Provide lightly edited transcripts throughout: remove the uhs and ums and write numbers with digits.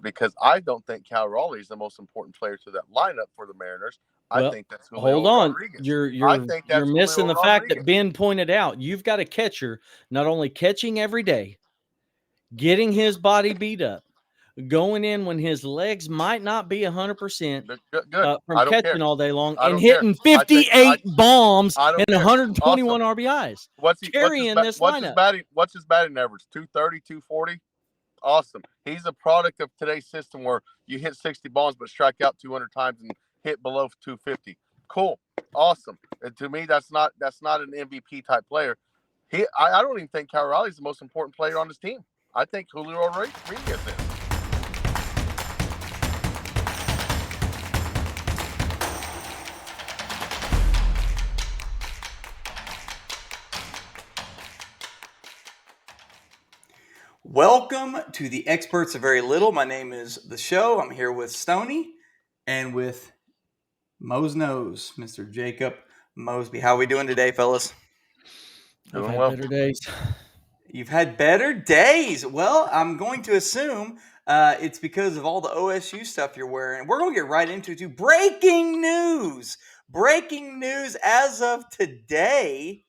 because I don't think Cal Raleigh is the most important player to that lineup for the Mariners. Well, I think that's Julio hold on. Rodriguez. You're missing the fact that Ben pointed out. You've got a catcher not only catching every day, getting his body beat up, going in when his legs might not be 100% from catching all day long, and hitting 58 bombs and 121 RBIs. What's his batting average? 230, 240? Awesome. He's a product of today's system where you hit 60 bombs but strike out 200 times and hit below 250. Cool. Awesome. And to me, that's not an MVP type player. I don't even think Cal Raleigh is the most important player on this team. I think Julio Rodriguez is. Welcome to the Experts of Very Little. My name is The Show. I'm here with Stoney and with Mo's Nose, Mr. Jacob Mosby. How are we doing today, fellas? I've had better days. You've had better days. Well, I'm going to assume it's because of all the OSU stuff you're wearing. We're going to get right into breaking news. Breaking news as of today.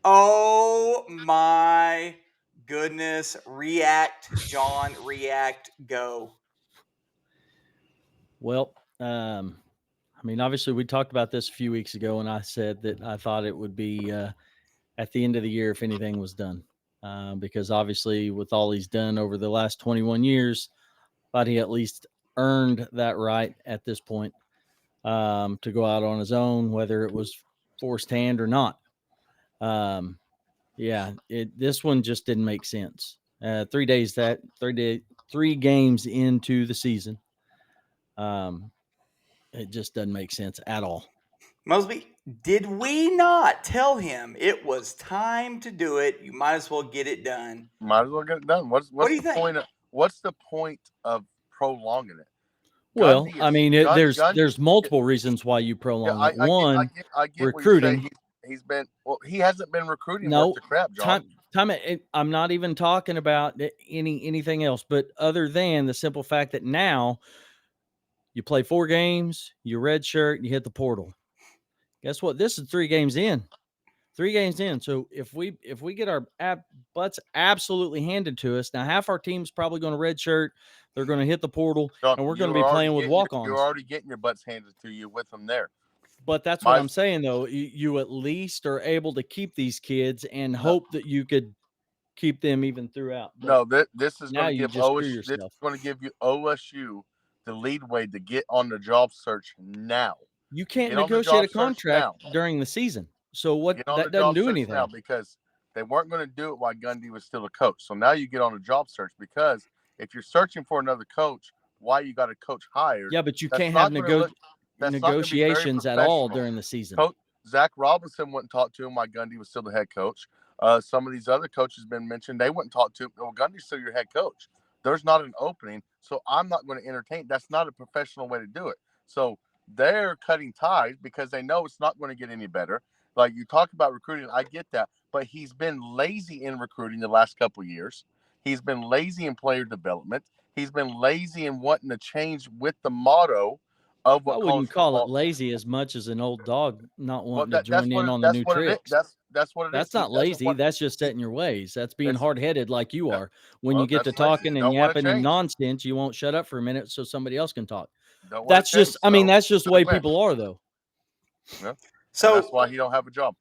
Oh, my goodness. React, John. React. Go. Well, obviously we talked about this a few weeks ago, and I said that I thought it would be at the end of the year if anything was done. Because obviously with all he's done over the last 21 years, I thought he at least earned that right at this point to go out on his own, whether it was forced hand or not. This one just didn't make sense. 3 games into the season. It just doesn't make sense at all. Mosby, did we not tell him it was time to do it? You might as well get it done. Might as well get it done. What's the point? What's the point of prolonging it? Well, there's multiple reasons why you prolong it. One, I get recruiting. He hasn't been recruiting worth the crap, John. I'm not even talking about anything else, but other than the simple fact that now you play 4 games, you redshirt, and you hit the portal. Guess what? This is 3 games in. 3 games in. So if we get our butts absolutely handed to us, now half our team's probably going to redshirt, they're going to hit the portal, and we're going to be playing with walk-ons. You're already getting your butts handed to you with them there. But that's what I'm saying, though. You at least are able to keep these kids and hope that you could keep them even throughout. But no, this is going to give OSU. This is going to give you OSU the leadway to get on the job search now. You can't negotiate a contract during the season. So that doesn't do anything now because they weren't going to do it while Gundy was still a coach. So now you get on a job search because if you're searching for another coach, why you got a coach hired? Yeah, but you can't have negotiations at all during the season. Zach Robinson wouldn't talk to him while Gundy was still the head coach. Some of these other coaches been mentioned, they wouldn't talk to him. Well, Gundy's still your head coach. There's not an opening, so I'm not going to entertain. That's not a professional way to do it. So they're cutting ties because they know it's not going to get any better. Like you talk about recruiting, I get that, but he's been lazy in recruiting the last couple of years. He's been lazy in player development. He's been lazy in wanting to change with the motto of what. I wouldn't call it lazy as much as an old dog not wanting to join in on the new tricks. That's what it is. That's not lazy. That's just setting your ways. That's being hard-headed like you are. When you get to talking and yapping and nonsense, you won't shut up for a minute so somebody else can talk. That's just the way people are, though. Yeah. So that's why he don't have a job.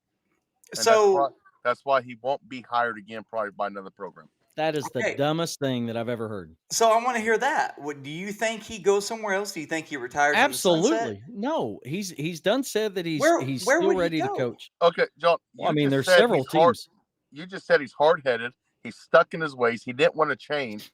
And that's why he won't be hired again probably by another program. That is the dumbest thing that I've ever heard. So I want to hear that. Do you think he goes somewhere else? Do you think he retires? Absolutely. No, he's done said that he's still ready to coach. Okay, John. There's several teams. You just said he's hard-headed. He's stuck in his ways. He didn't want to change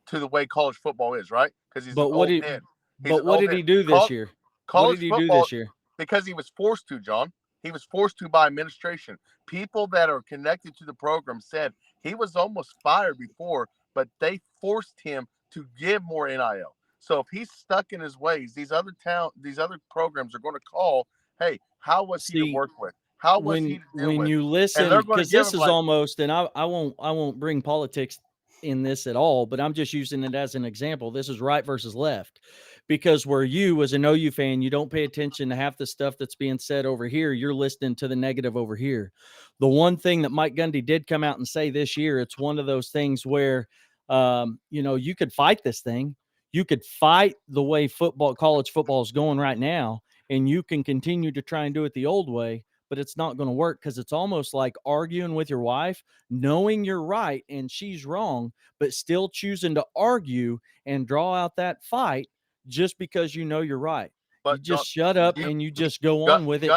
to the way college football is, right? Because he's what did he do this year? What did he do this year? Because he was forced to, John. He was forced to by administration. People that are connected to the program said he was almost fired before, but they forced him to give more NIL. So if he's stuck in his ways, these other programs are going to call, hey, how was he to work with? How was he to deal with? When you listen, because this is almost, and I won't bring politics in this at all, but I'm just using it as an example. This is right versus left, because where you, as an OU fan, you don't pay attention to half the stuff that's being said over here. You're listening to the negative over here. The one thing that Mike Gundy did come out and say this year, it's one of those things where, you could fight this thing. You could fight the way college football is going right now, and you can continue to try and do it the old way, but it's not going to work, because it's almost like arguing with your wife, knowing you're right and she's wrong, but still choosing to argue and draw out that fight just because you know you're right. But you just shut up and you just go on with it.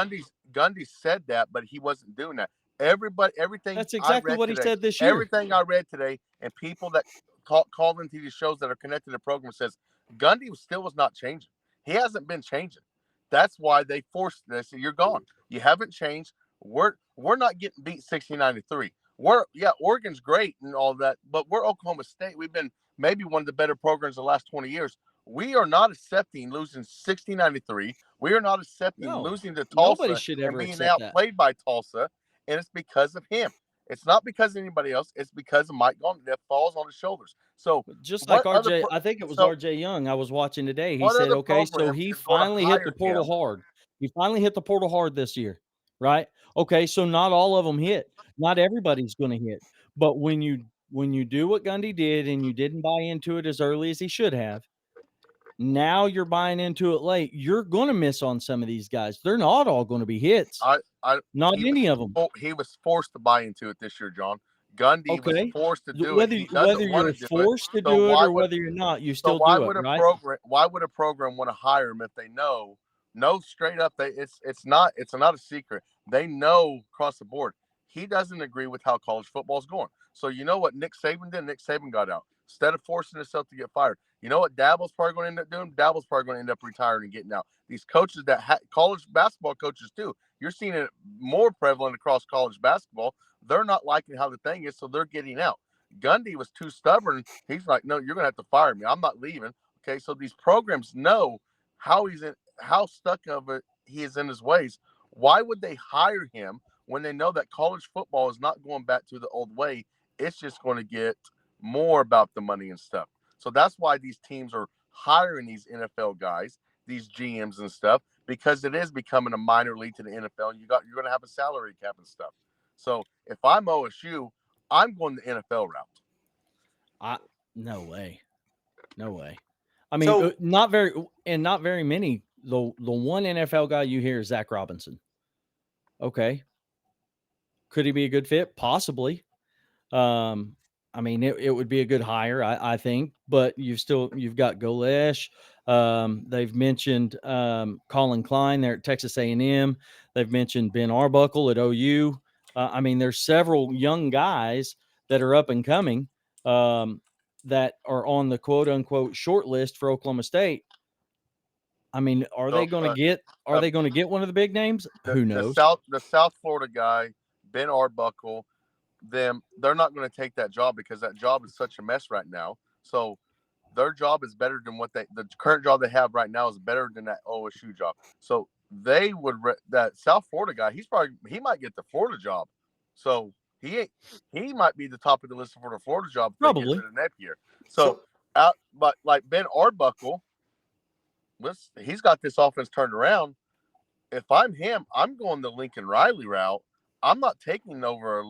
Gundy said that, but he wasn't doing that. Everything. That's exactly what today, he said this year. Everything I read today, and people that call into these shows that are connected to the program, says Gundy was not changing. He hasn't been changing. That's why they forced this. You're gone. You haven't changed. We're not getting beat 69-3. Oregon's great and all that, but we're Oklahoma State. We've been maybe one of the better programs the last 20 years. We are not accepting losing 69-3. We are not accepting losing to Tulsa. Nobody should ever and being accept outplayed by Tulsa, and it's because of him. It's not because of anybody else. It's because of Mike Gundy that falls on his shoulders. So just like RJ, I think it was RJ Young I was watching today. He said, okay, so he finally hit the portal hard. He finally hit the portal hard this year, right? Okay, so not all of them hit. Not everybody's going to hit. But when you do what Gundy did and you didn't buy into it as early as he should have, now you're buying into it late. You're going to miss on some of these guys. They're not all going to be hits. Not any of them. He was forced to buy into it this year, John. Gundy was forced to do it. Whether you're forced to do it or whether you're not, you still do it, right? Why would a program want to hire him if they know straight up that it's not a secret. They know across the board he doesn't agree with how college football is going. So you know what Nick Saban did? Nick Saban got out. Instead of forcing himself to get fired. You know what Dabo's probably going to end up doing? Dabo's probably going to end up retiring and getting out. These coaches that college basketball coaches too. You're seeing it more prevalent across college basketball. They're not liking how the thing is, so they're getting out. Gundy was too stubborn. He's like, no, you're going to have to fire me. I'm not leaving. Okay, so these programs know how stuck of it he is in his ways. Why would they hire him when they know that college football is not going back to the old way? It's just going to get more about the money and stuff. So that's why these teams are hiring these NFL guys, these GMs and stuff, because it is becoming a minor league to the NFL. And you're going to have a salary cap and stuff. So if I'm OSU, I'm going the NFL route. No way. I mean, not very many. The one NFL guy you hear is Zach Robinson. Okay. Could he be a good fit? Possibly. I mean, it would be a good hire, I think, but you've got Golesh. They've mentioned Colin Klein there at Texas A&M. They've mentioned Ben Arbuckle at OU. I mean, there's several young guys that are up and coming that are on the quote unquote short list for Oklahoma State. I mean, are they going to get one of the big names? Who knows? The South Florida guy, Ben Arbuckle, they're not going to take that job because that job is such a mess right now. So their job is better than the current job they have right now is better than that OSU job. So they would that South Florida guy. He might get the Florida job. So he might be the top of the list for the Florida job. Probably the next year. But like Ben Arbuckle, he's got this offense turned around. If I'm him, I'm going the Lincoln Riley route. I'm not taking over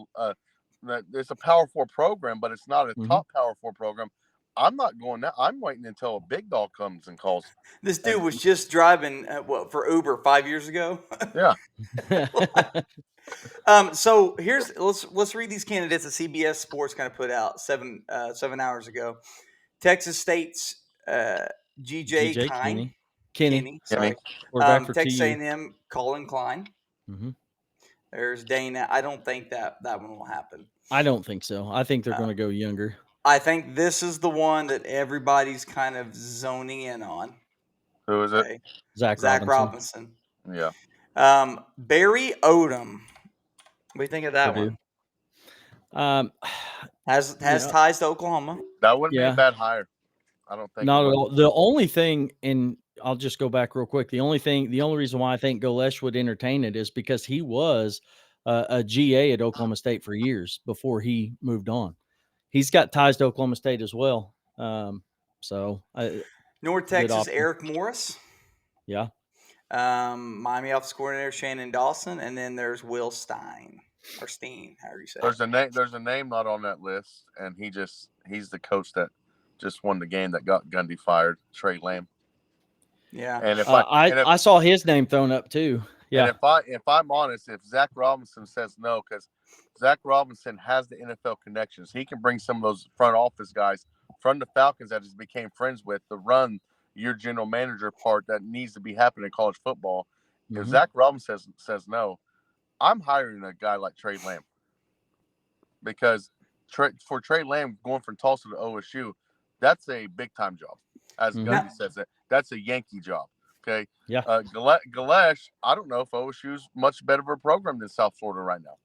it's a Power 4 program, but it's not a top Power 4 program. I'm not going that. I'm waiting until a big dog comes and calls. This dude was just driving for Uber 5 years ago. Yeah. So let's read these candidates that CBS Sports kind of put out 7 hours ago. Texas State's GJ Kenny. Sorry. Texas A&M Colin Klein. Mm-hmm. There's Dana. I don't think that one will happen. I don't think so. I think they're going to go younger. I think this is the one that everybody's kind of zoning in on. Who is it? Zach Robinson. Yeah. Barry Odom. What do you think of that one? Has ties to Oklahoma. That wouldn't be a bad hire. I don't think. Not at all. The only thing, and I'll just go back real quick. The only reason why I think Golesh would entertain it is because he was a GA at Oklahoma State for years before he moved on. he's got ties to Oklahoma State as well. So North good Texas, option. Eric Morris. Yeah. Miami offensive coordinator Shannon Dawson, and then there's Will Stein or Steen, however you say There's it. a name. There's a name not on that list, and he's the coach that just won the game that got Gundy fired. Trey Lamb. Yeah. And if I saw his name thrown up too. Yeah. And if I'm honest, if Zach Robinson says no, because Zach Robinson has the NFL connections, he can bring some of those front office guys from the Falcons that he became friends with to run your general manager part that needs to be happening in college football. If Zach Robinson says no, I'm hiring a guy like Trey Lamb, because for Trey Lamb going from Tulsa to OSU, that's a big time job. As Gundy says it, that's a Yankee job. Okay. Yeah. Galesh, I don't know if OSU's much better of a program than South Florida right now.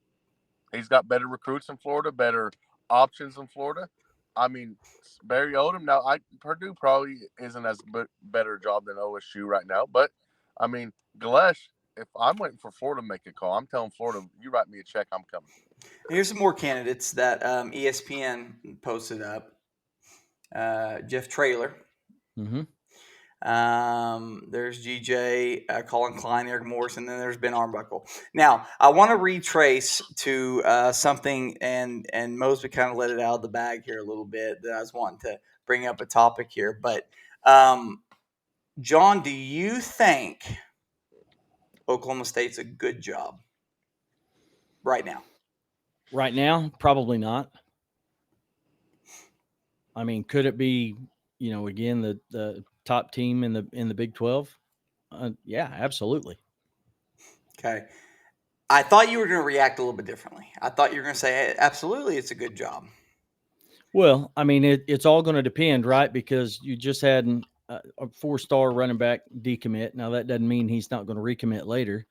He's got better recruits in Florida, better options in Florida. I mean, Barry Odom. Now, Purdue probably isn't as better job than OSU right now, but I mean, Galesh. If I'm waiting for Florida to make a call, I'm telling Florida, you write me a check, I'm coming. Here's some more candidates that ESPN posted up. Jeff Traylor. Mm-hmm. There's GJ, Colin Klein, Eric Morris, and then there's Ben Arbuckle. Now, I want to retrace to something, and Mosby kind of let it out of the bag here a little bit, that I was wanting to bring up a topic here. But, John, do you think Oklahoma State's a good job right now? Right now, probably not. I mean, could it be, again, the top team in the Big 12? Yeah, absolutely. Okay. I thought you were going to react a little bit differently. I thought you were going to say, hey, absolutely, it's a good job. Well, I mean, it's all going to depend, right? Because you just had a 4-star running back decommit. Now, that doesn't mean he's not going to recommit later.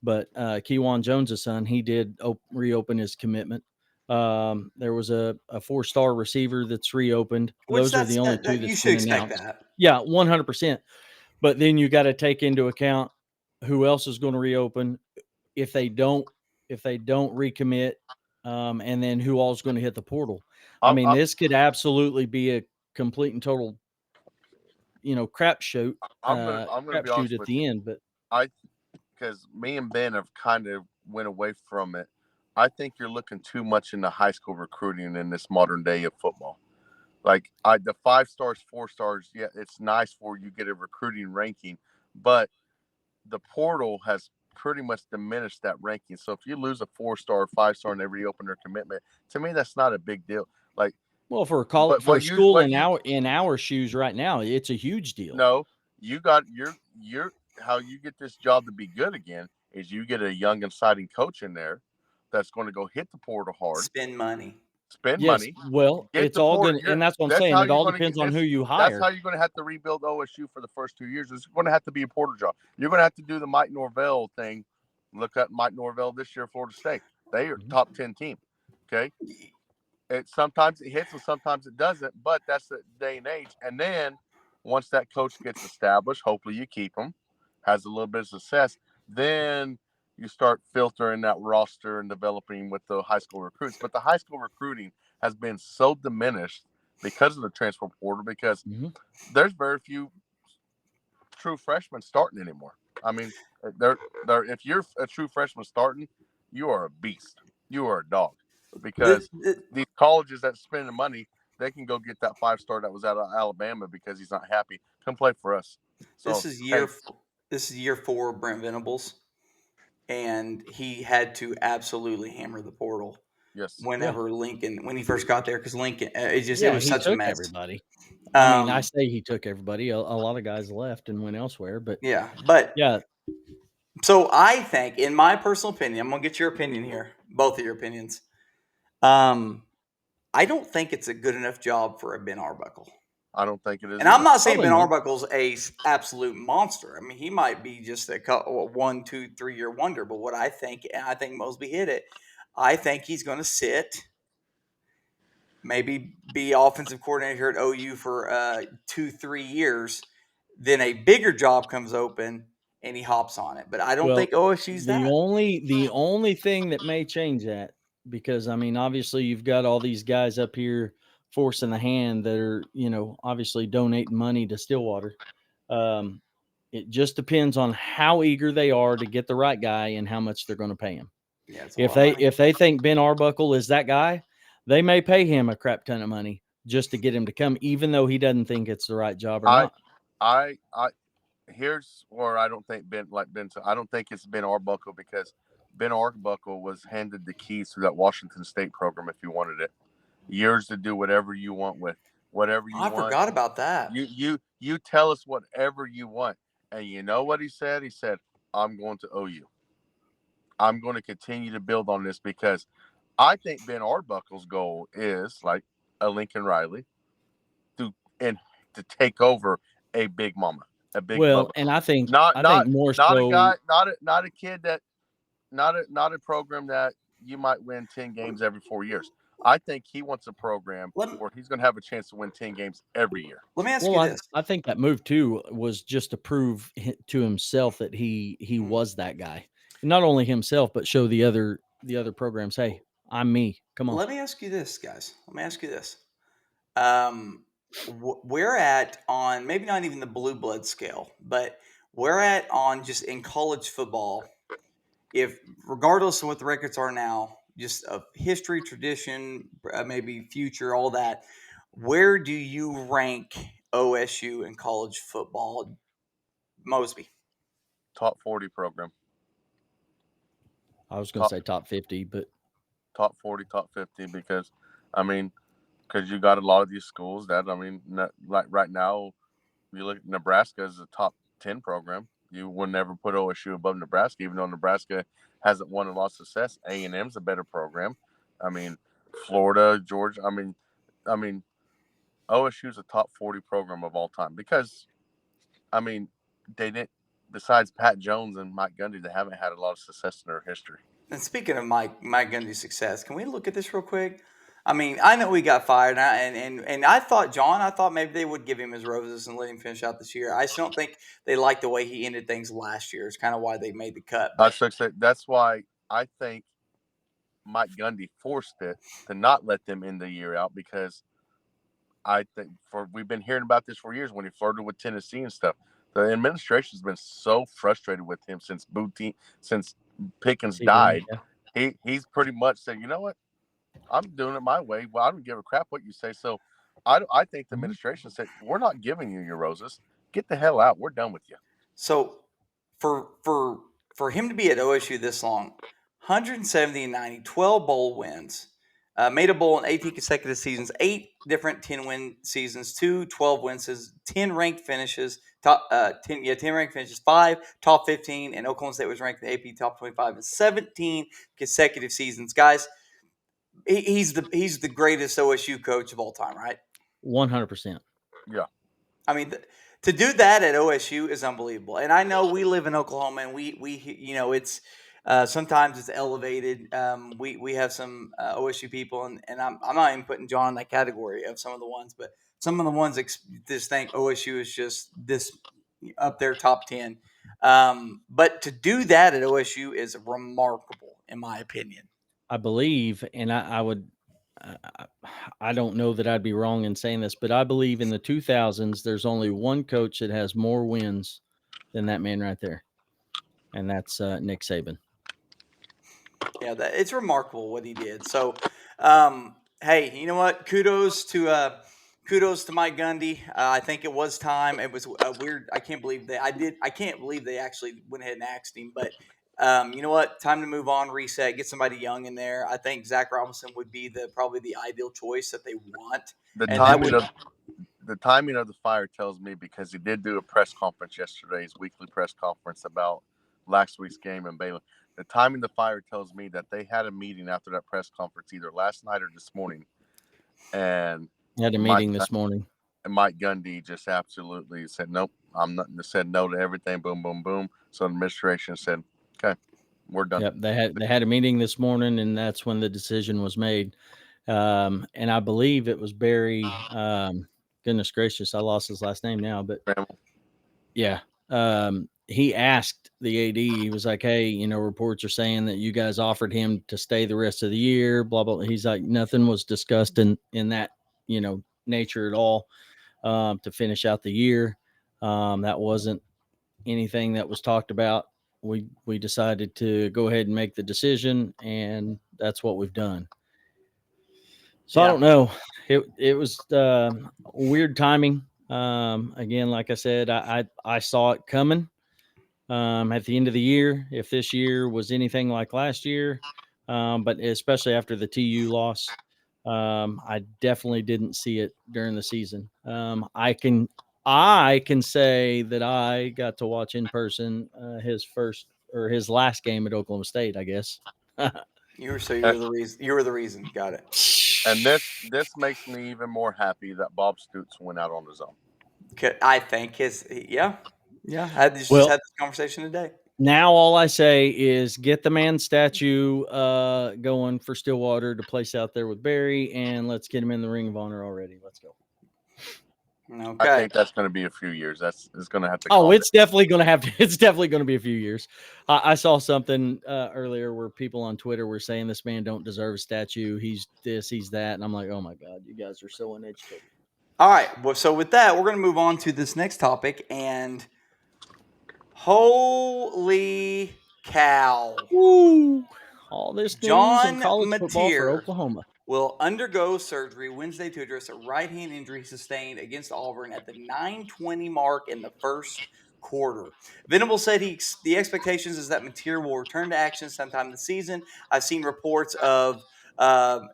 But Kewan Jones' son, he did reopen his commitment. There was a 4-star receiver that's reopened. Those are the only two that's been announced. That. Yeah, 100%. But then you got to take into account who else is going to reopen if they don't recommit, and then who all is going to hit the portal. I mean, this could absolutely be a complete and total, crapshoot. I'm gonna be honest at with the you. end, but because me and Ben have kind of went away from it. I think you're looking too much into high school recruiting in this modern day of football. Like the 5 stars, 4 stars, yeah, it's nice for you get a recruiting ranking, but the portal has pretty much diminished that ranking. So if you lose a 4-star or 5-star and they reopen their commitment, to me that's not a big deal. Like, well, for a school in our shoes right now, it's a huge deal. No, you got your how you get this job to be good again is you get a young, exciting coach in there that's going to go hit the portal hard, spend money. Money. Well, it's all going to, and that's what I'm saying. It all depends on who you hire. That's how you're going to have to rebuild OSU for the first 2 years. It's going to have to be a portal job. You're going to have to do the Mike Norvell thing. Look at Mike Norvell this year, Florida State. They are top 10 team. Okay. Sometimes it hits and sometimes it doesn't, but that's the day and age. And then once that coach gets established, hopefully you keep him, has a little bit of success, then you start filtering that roster and developing with the high school recruits. But the high school recruiting has been so diminished because of the transfer portal, because there's very few true freshmen starting anymore. I mean, if you're a true freshman starting, you are a beast. You are a dog. Because these colleges that spend the money, they can go get that 5-star that was out of Alabama because he's not happy. Come play for us. So this is year 4 of Brent Venables, and he had to absolutely hammer the portal. Yes. When he first got there, because Lincoln, it was such a mess. Everybody. I mean, I say he took everybody. A lot of guys left and went elsewhere, but yeah. So I think, in my personal opinion, I'm gonna get your opinion here, both of your opinions. I don't think it's a good enough job for a Ben Arbuckle. I don't think it is. And I'm not saying Ben Arbuckle's a absolute monster. I mean, he might be just a 1, 2, 3 year wonder. But what I think, and I think Mosby hit it, I think he's going to sit, maybe be offensive coordinator here at OU for 2, 3 years. Then a bigger job comes open and he hops on it. But I don't think OSU's that. The only thing that may change that because I mean, obviously, you've got all these guys up here forcing the hand that are, obviously donating money to Stillwater. It just depends on how eager they are to get the right guy and how much they're going to pay him. Yeah, it's a lot of money. If they think Ben Arbuckle is that guy, they may pay him a crap ton of money just to get him to come, even though he doesn't think it's the right job or not. I here's where I don't think I don't think it's Ben Arbuckle, because Ben Arbuckle was handed the keys to that Washington State program if you wanted it. Yours to do whatever you want with, whatever you want. I forgot about that. You tell us whatever you want. And you know what he said? He said, I'm going to owe you. I'm going to continue to build on this, because I think Ben Arbuckle's goal is like a Lincoln Riley to take over a big mama, a big Bubba. And I think not more not so, a guy, not a kid that not a program that you might win 10 games every 4 years. I think he wants a program where he's going to have a chance to win 10 games every year. Let me ask you this. I think that move too was just to prove to himself that he was that guy. Not only himself, but show the other programs, hey, I'm me. Come on. Let me ask you this, guys. Let me ask you this. We're at on maybe not even the blue blood scale, but we're at on just in college football. If regardless of what the records are now, just of history, tradition, maybe future, all that, where do you rank OSU in college football, Mosby? Top 40 program. I was going to say top 50, but top 40, top 50, because you got a lot of these schools that, like right now, you look at Nebraska as a top 10 program. You would never put OSU above Nebraska, even though Nebraska hasn't won a lot of success. A&M's a better program. Florida, Georgia. OSU's a top 40 program of all time, because, they didn't, besides Pat Jones and Mike Gundy, they haven't had a lot of success in their history. And speaking of Mike Gundy's success, can we look at this real quick? I know we got fired, and I thought maybe they would give him his roses and let him finish out this year. I still don't think they liked the way he ended things last year. It's kind of why they made the cut. That's why I think Mike Gundy forced it to not let them end the year out, because I think we've been hearing about this for years when he flirted with Tennessee and stuff. The administration's been so frustrated with him since Pickens died. Yeah. He's pretty much said, you know what? I'm doing it my way. Well, I don't give a crap what you say. So I think the administration said, we're not giving you your roses. Get the hell out. We're done with you. So for him to be at OSU this long, 170-90, 12 bowl wins, made a bowl in 18 consecutive seasons, 8 different 10-win seasons, 2 12-win seasons, 10 ranked finishes, 10 ranked finishes, 5 top 15, and Oklahoma State was ranked in the AP top 25 in 17 consecutive seasons. Guys, he's the greatest OSU coach of all time, right? 100%. Yeah. To do that at OSU is unbelievable. And I know we live in Oklahoma, and we it's sometimes it's elevated. We have some OSU people, and I'm not even putting John in that category of some of the ones, but some of the ones just think OSU is just this up there top 10. But to do that at OSU is remarkable, in my opinion. I believe, and I don't know that I'd be wrong in saying this, but I believe in the 2000s, there's only one coach that has more wins than that man right there, and that's Nick Saban. Yeah, it's remarkable what he did. So, hey, you know what? Kudos to Mike Gundy. I think it was time. It was weird. I can't believe they actually went ahead and axed him, but. You know what? Time to move on, reset, get somebody young in there. I think Zach Robinson would be probably the ideal choice that they want. The timing of the fire tells me, because he did do a press conference yesterday, his weekly press conference about last week's game in Baylor. The timing of the fire tells me that they had a meeting after that press conference either last night or this morning. And had a meeting this morning. And Mike Gundy just absolutely said, nope, I'm not. Said no to everything. Boom, boom, boom. So the administration said, okay, we're done. Yep, they had a meeting this morning, and that's when the decision was made. And I believe it was Barry. Goodness gracious, I lost his last name now, but yeah, he asked the AD, he was like, hey, reports are saying that you guys offered him to stay the rest of the year, blah, blah. He's like, nothing was discussed in that, nature at all to finish out the year. That wasn't anything that was talked about. We decided to go ahead and make the decision, and that's what we've done. So I don't know. It was weird timing. Again, like I said, I saw it coming at the end of the year. If this year was anything like last year, but especially after the TU loss, I definitely didn't see it during the season. I can say that I got to watch in person his last game at Oklahoma State, I guess. You were the reason. You were the reason. Got it. And this makes me even more happy that Bob Stoops went out on his own. I think yeah. I just had this conversation today. Now all I say is get the man statue going for Stillwater to place out there with Barry, and let's get him in the Ring of Honor already. Let's go. Okay. I think that's going to be a few years. It's going to have to. Oh, it's definitely going to have to. It's definitely going to be a few years. I saw something earlier where people on Twitter were saying this man don't deserve a statue. He's this, he's that, and I'm like, oh my god, you guys are so uneducated. All right. Well, so with that, we're going to move on to this next topic, and holy cow! Woo! All this news John in college football for Mateer Oklahoma will undergo surgery Wednesday to address a right-hand injury sustained against Auburn at the 9:20 mark in the first quarter. Venable said the expectations is that Mateer will return to action sometime this season. I've seen reports of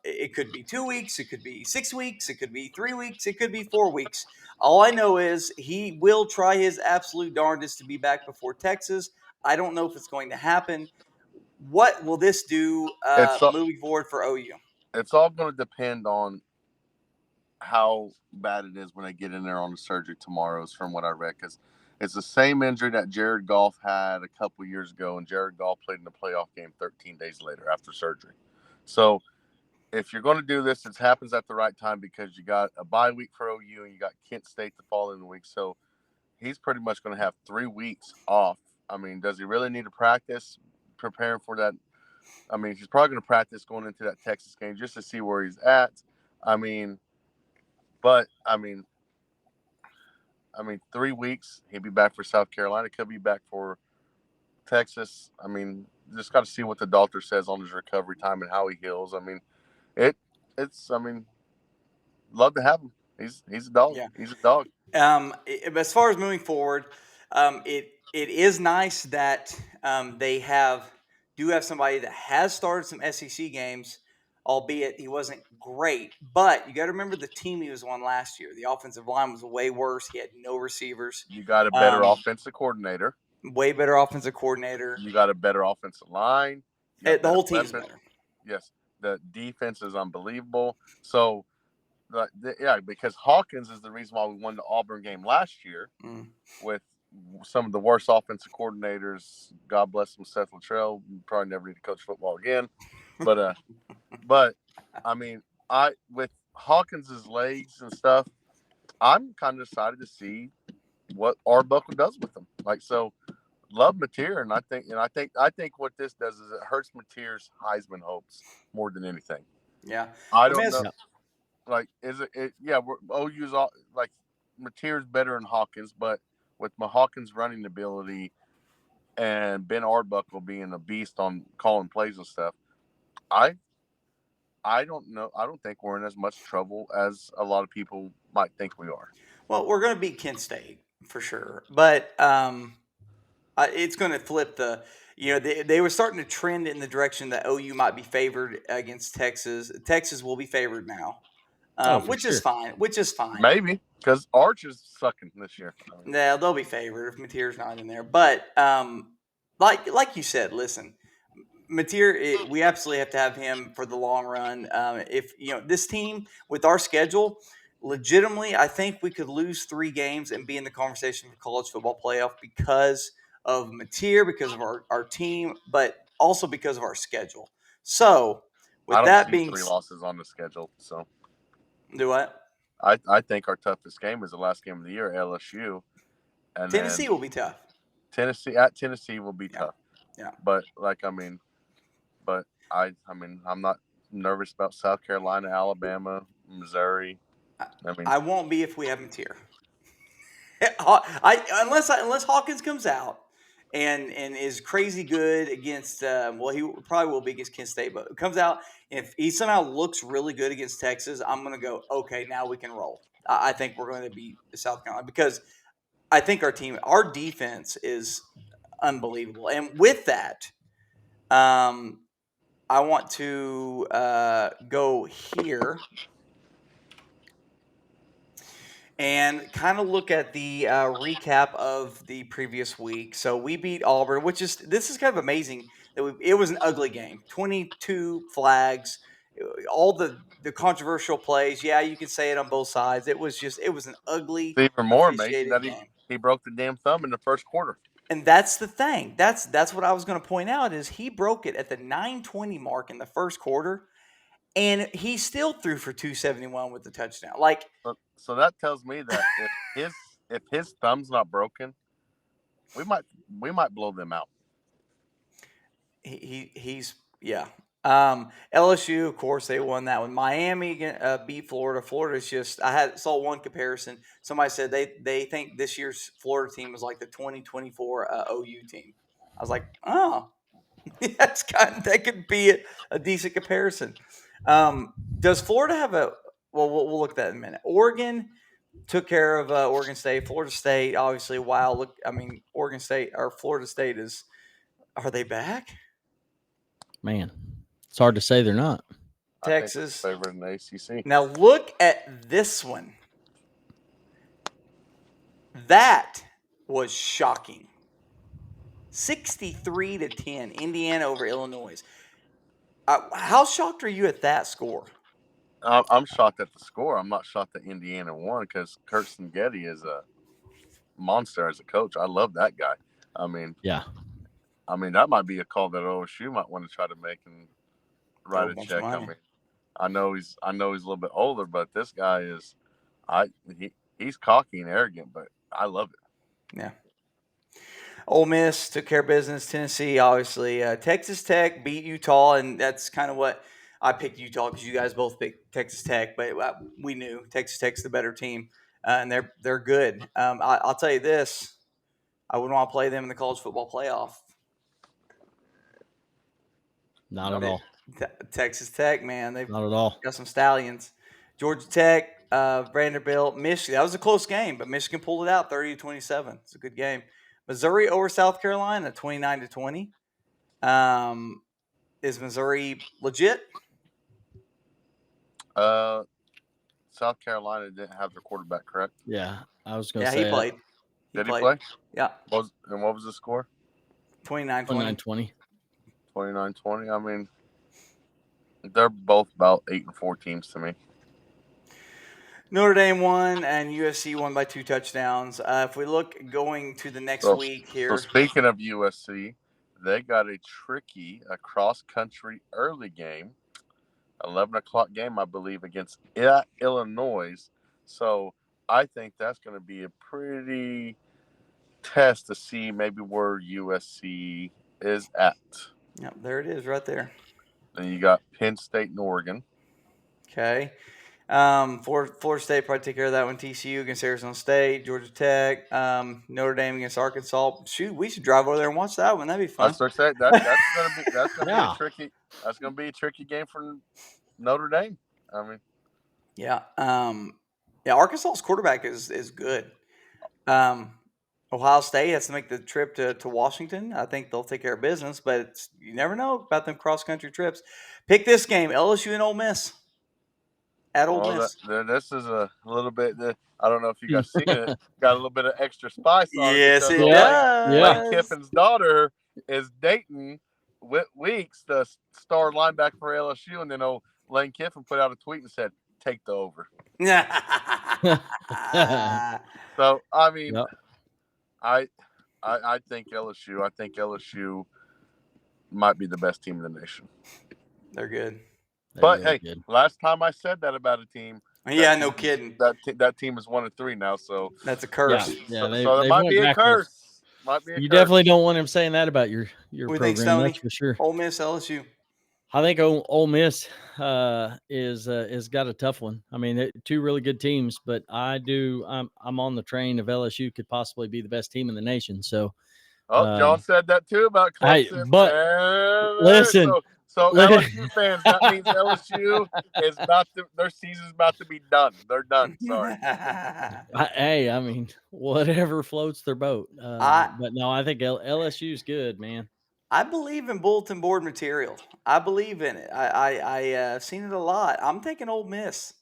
it could be 2 weeks, it could be 6 weeks, it could be 3 weeks, it could be 4 weeks. All I know is he will try his absolute darndest to be back before Texas. I don't know if it's going to happen. What will this do moving forward for OU? It's all going to depend on how bad it is when they get in there on the surgery tomorrow, is from what I read, because it's the same injury that Jared Goff had a couple years ago, and Jared Goff played in the playoff game 13 days later after surgery. So if you're going to do this, it happens at the right time because you got a bye week for OU and you got Kent State the following week. So he's pretty much going to have 3 weeks off. I mean, does he really need to practice preparing for that? I mean, he's probably going to practice going into that Texas game just to see where he's at. I mean, 3 weeks, he'll be back for South Carolina. Could be back for Texas. I mean, just got to see what the doctor says on his recovery time and how he heals. I mean, love to have him. He's a dog. Yeah. He's a dog. As far as moving forward, it is nice that they do have somebody that has started some SEC games, albeit he wasn't great. But you got to remember the team he was on last year. The offensive line was way worse. He had no receivers. You got a better offensive coordinator. Way better offensive coordinator. You got a better offensive line. The whole team's better. Yes. The defense is unbelievable. So, because Hawkins is the reason why we won the Auburn game last year with some of the worst offensive coordinators. God bless him, Seth Luttrell. Probably never need to coach football again. But I mean, with Hawkins's legs and stuff, I'm kind of excited to see what Arbuckle does with them. Love Mateer, and I think what this does is it hurts Mateer's Heisman hopes more than anything. Yeah, I don't know. OU's all Mateer's better than Hawkins, but with Hawkins' running ability and Ben Arbuckle being a beast on calling plays and stuff, I don't know. I don't think we're in as much trouble as a lot of people might think we are. Well, we're going to beat Kent State for sure, but it's going to flip the. They were starting to trend in the direction that OU might be favored against Texas. Texas will be favored now. Which is fine. Maybe because Arch is sucking this year. Yeah, they'll be favored if Mateer's not in there. But like you said, listen, Mateer, we absolutely have to have him for the long run. If this team with our schedule, legitimately, I think we could lose 3 games and be in the conversation for college football playoff because of Mateer, because of our team, but also because of our schedule. So, with that being 3 losses on the schedule, so. Do what? I think our toughest game is the last game of the year, LSU. And Tennessee will be tough. Tennessee will be tough. Yeah. But I'm not nervous about South Carolina, Alabama, Missouri. I won't be if we have him tier. Unless Hawkins comes out and is crazy good against he probably will be against Kent State, but comes out, if he somehow looks really good against Texas, I'm gonna go, okay, now we can roll. I think we're going to beat South Carolina because I think our defense is unbelievable, and with that, I want to go here and kind of look at the recap of the previous week. So we beat Auburn, this is kind of amazing that it was an ugly game. 22 flags, all the controversial plays. Yeah, you can say it on both sides. It was an ugly, It's even more amazing officiated that game. he broke the damn thumb in the first quarter. And that's the thing. That's what I was going to point out is he broke it at the 9:20 mark in the first quarter, and he still threw for 271 with the touchdown. So that tells me that if his thumb's not broken, we might blow them out. He's LSU, of course, they won that one. Miami beat Florida. Florida's just saw one comparison. Somebody said they think this year's Florida team is like the 2024 OU team. I was like, oh, that could be a decent comparison. Does Florida have we'll look at that in a minute. Oregon took care of Oregon State. Florida State, obviously, wow. Oregon State or Florida State are they back? Man, it's hard to say they're not. Texas favored in the ACC. Now look at this one. That was shocking. 63-10, Indiana over Illinois. How shocked are you at that score? I'm shocked at the score. I'm not shocked that Indiana won because Kirsten Getty is a monster as a coach. I love that guy. That might be a call that OSU might want to try to make and write a check. I know he's a little bit older, but this guy he's cocky and arrogant, but I love it. Yeah. Ole Miss took care of business. Tennessee, obviously. Texas Tech beat Utah, and that's kind of what I picked Utah because you guys both picked Texas Tech, but we knew Texas Tech's the better team, and they're good. I'll tell you this. I wouldn't want to play them in the college football playoff. Not at all. Texas Tech, man. They've not at all got some stallions. Georgia Tech, Vanderbilt, Michigan. That was a close game, but Michigan pulled it out 30-27. It's a good game. Missouri over South Carolina, 29-20. Is Missouri legit? South Carolina didn't have their quarterback, correct? Yeah, I was going to say. Yeah, he played. Did he play? Yeah. What was the score? 29-20. 29-20. They're both about 8-4 teams to me. Notre Dame won and USC won by 2 touchdowns. If we look going to the next week here. So speaking of USC, they got a cross-country early game, 11 o'clock game, I believe, against Illinois. So I think that's going to be a pretty test to see maybe where USC is at. Yep, there it is right there. Then you got Penn State and Oregon. Okay. Florida State probably take care of that one. TCU against Arizona State, Georgia Tech, Notre Dame against Arkansas. Shoot, we should drive over there and watch that one. That'd be fun. That's what I said. That's gonna be a tricky. That's gonna be a tricky game for Notre Dame. Yeah. Arkansas's quarterback is good. Ohio State has to make the trip to Washington. I think they'll take care of business, but you never know about them cross-country trips. Pick this game, LSU and Ole Miss. At Ole Miss. This is a little bit. I don't know if you guys seen it. Got a little bit of extra spice on it. Yes, it does. Lane Kiffin's daughter is dating Weeks, the star linebacker for LSU, and then Lane Kiffin put out a tweet and said, "Take the over." So Yep. I think LSU. I think LSU might be the best team in the nation. They're good. But hey, last time I said that about a team. Yeah, no kidding. That team is 1-3 now, so that's a curse. Yeah, so there might be a curse. Might be a You curse. definitely don't want him saying that about your What do you program. think, Stoney? That's for sure. Ole Miss, LSU. I think Ole Miss is got a tough one. I mean, two really good teams, but I'm on the train of LSU could possibly be the best team in the nation. So, John said that too about Clemson. but listen, so look at- LSU fans, that means LSU is their season's about to be done. They're done. Sorry. I mean, whatever floats their boat. But no, I think LSU is good, man. I believe in bulletin board material. I believe in it. I've seen it a lot. I'm thinking Ole Miss.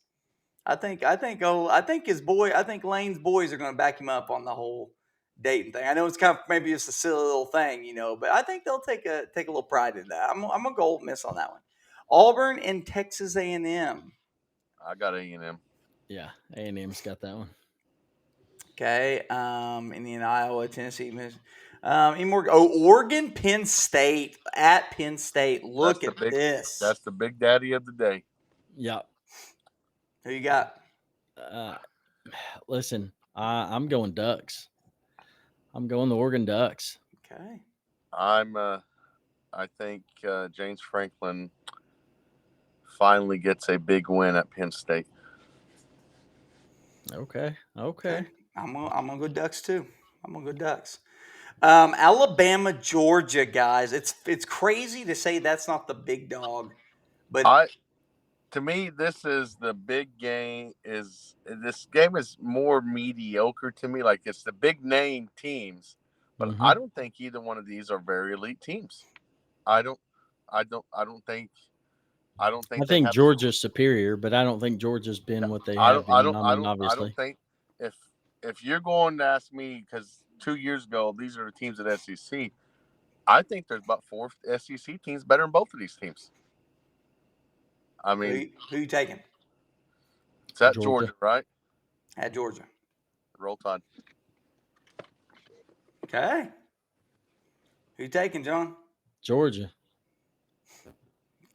I think Lane's boys are going to back him up on the whole Dayton thing. I know it's kind of maybe just a silly little thing, but I think they'll take a little pride in that. I'm gonna go Ole Miss on that one. Auburn and Texas A&M. I got A&M. Yeah, A&M's got that one. Okay, Indiana, Iowa, Tennessee, any more? Oregon, Penn State at Penn State. Look at this. That's the big daddy of the day. Yeah. Who you got? Listen, I'm going Ducks. I'm going the Oregon Ducks. Okay. I think James Franklin finally gets a big win at Penn State. Okay. I'm gonna go Ducks too. I'm gonna go Ducks. Alabama, Georgia, guys. It's crazy to say that's not the big dog, but to me, this is the big game. This game is more mediocre to me. Like, it's the big name teams, but I don't think either one of these are very elite teams. I think Georgia's superior, but I don't think Georgia's been what they have been. Obviously. I don't think if you're going to ask me, because 2 years ago these are the teams at SEC, I think there's about 4 SEC teams better than both of these teams. I mean, who you taking? It's at Georgia, right? At Georgia. Roll Tide. Okay. Who you taking, John? Georgia.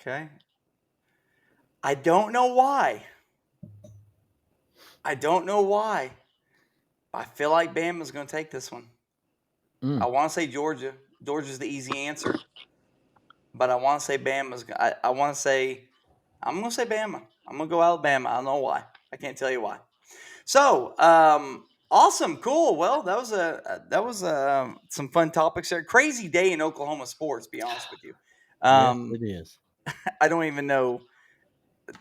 Okay. I don't know why. I feel like Bama's going to take this one. I want to say Georgia. Georgia's the easy answer. But I want to say Bama's. I'm going to say Bama. I'm going to go Alabama. I don't know why. I can't tell you why. So, awesome. Cool. Well, that was some fun topics there. Crazy day in Oklahoma sports, to be honest with you. Yes, it is. I don't even know.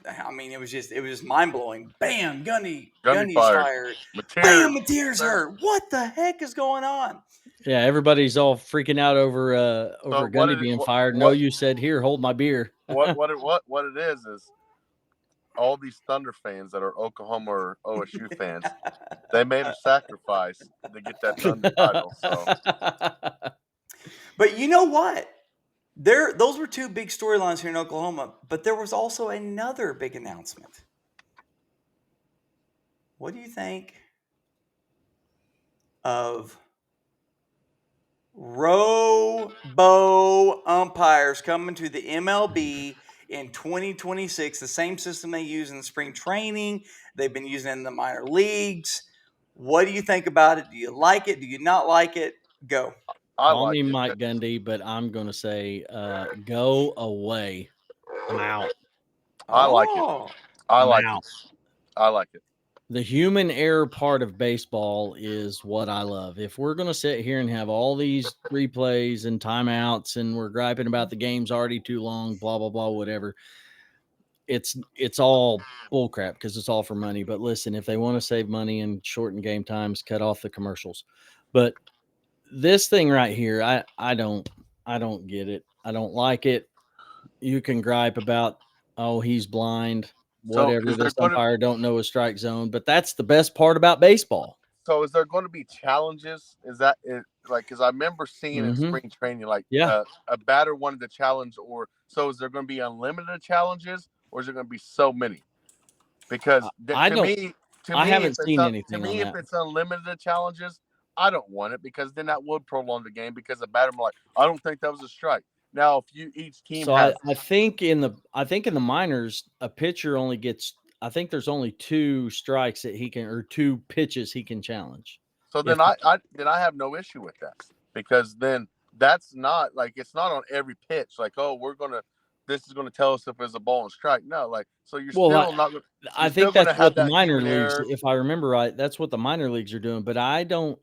I mean, it was just mind blowing. Bam, Gundy's fired. Bam, Mateer's hurt. What the heck is going on? Yeah, everybody's all freaking out over Gundy being fired. No, you said, "Here, hold my beer." what it is all these Thunder fans that are Oklahoma or OSU fans, they made a sacrifice to get that Thunder title. So, but you know what? Those were two big storylines here in Oklahoma, but there was also another big announcement. What do you think of ROBO Umpires coming to the MLB in 2026? The same system they use in spring training, they've been using it in the minor leagues. What do you think about it? Do you like it? Do you not like it? Go. Call me Mike Gundy, but I'm going to say go away. I'm out. I like it. I like it. The human error part of baseball is what I love. If we're going to sit here and have all these replays and timeouts and we're griping about the game's already too long, blah, blah, blah, whatever, it's all bullcrap because it's all for money. But listen, if they want to save money and shorten game times, cut off the commercials. But this thing right here, I don't get it. I don't like it. You can gripe about, oh, he's blind, whatever. This umpire don't know a strike zone, but that's the best part about baseball. So is there going to be challenges? Is that like, because I remember seeing in spring training, like a batter wanted to challenge, or so is there going to be unlimited challenges, or is there going to be so many? Because I haven't seen anything. To me, if it's unlimited challenges, I don't want it, because then that would prolong the game, because the batter like, I don't think that was a strike. Now, if each team has, I think in the minors, a pitcher only gets, I think there's only 2 strikes that he can, or 2 pitches he can challenge. So then I have no issue with that. because then that's not like it's not on every pitch. Like, oh, this is gonna tell us if it's a ball and strike. No, like so you're still not. I You're still think going that's to have what the that minor human leagues, error. if I remember right, that's what the minor leagues are doing. But I don't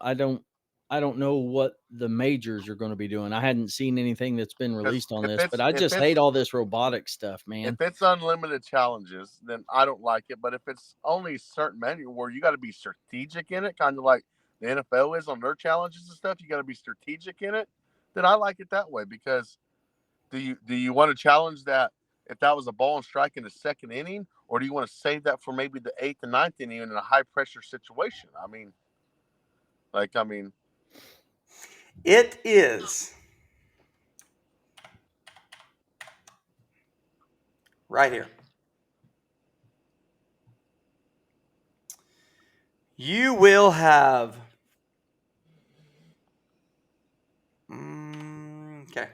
know what the majors are going to be doing. I hadn't seen anything that's been released on this, but I just hate all this robotic stuff, man. If it's unlimited challenges, then I don't like it. But if it's only a certain menu where you got to be strategic in it, kind of like the NFL is on their challenges and stuff, you got to be strategic in it. Then I like it that way because do you want to challenge that if that was a ball and strike in the second inning, or do you want to save that for maybe the eighth and ninth inning in a high pressure situation? It is right here. You will have. Okay.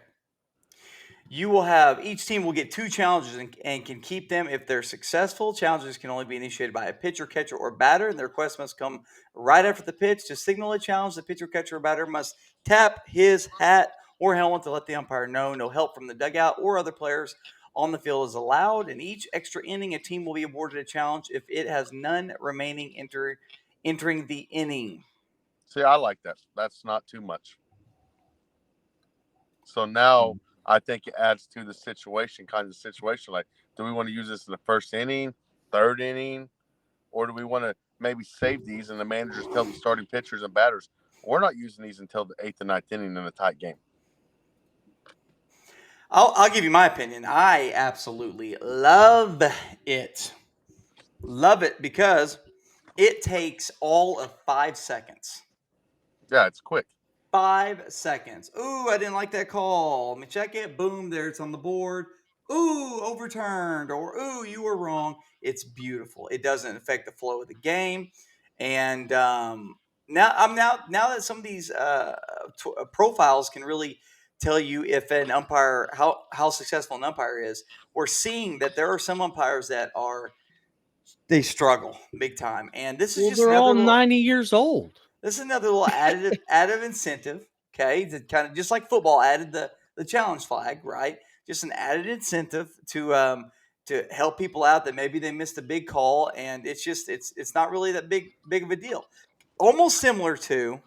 You will have each team will get 2 challenges and can keep them if they're successful. Challenges can only be initiated by a pitcher, catcher, or batter, and the request must come right after the pitch. To signal a challenge, the pitcher, catcher, or batter must tap his hat or helmet to let the umpire know no help from the dugout or other players on the field is allowed. In each extra inning, a team will be awarded a challenge if it has none remaining entering the inning. See, I like that. That's not too much. So now I think it adds to the situation, like, do we want to use this in the first inning, third inning, or do we want to maybe save these and the managers tell the starting pitchers and batters, we're not using these until the eighth and ninth inning in a tight game? I'll give you my opinion. I absolutely love it. Love it because it takes all of 5 seconds. Yeah, it's quick. 5 seconds. Ooh, I didn't like that call. Let me check it. Boom, there it's on the board. Ooh, overturned. Or ooh, you were wrong. It's beautiful. It doesn't affect the flow of the game. And now that some of these profiles can really tell you if an umpire how successful an umpire is, we're seeing that there are some umpires that they struggle big time. And this is just they're another all little 90 years old. this is another little additive incentive, okay? To kind of just like football added the challenge flag, right? Just an added incentive to help people out that maybe they missed a big call, and it's not really that big of a deal. Almost similar to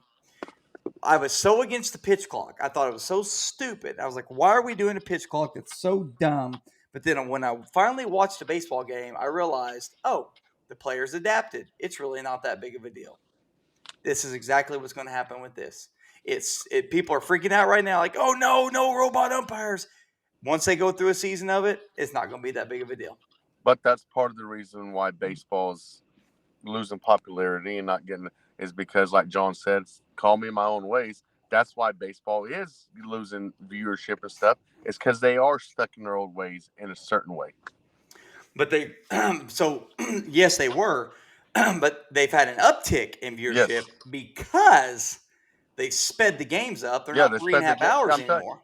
I was so against the pitch clock. I thought it was so stupid. I was like, why are we doing a pitch clock that's so dumb? But then when I finally watched a baseball game, I realized, oh, the players adapted. It's really not that big of a deal. This is exactly what's going to happen with this. People are freaking out right now, like, oh no robot umpires. Once they go through a season of it, it's not going to be that big of a deal. But that's part of the reason why baseball's losing popularity and not getting is because, like John said, call me my own ways. That's why baseball is losing viewership and stuff. It's because they are stuck in their old ways in a certain way. But they, so yes, they were, but they've had an uptick in viewership because they sped the games up. They're not 3.5 hours anymore.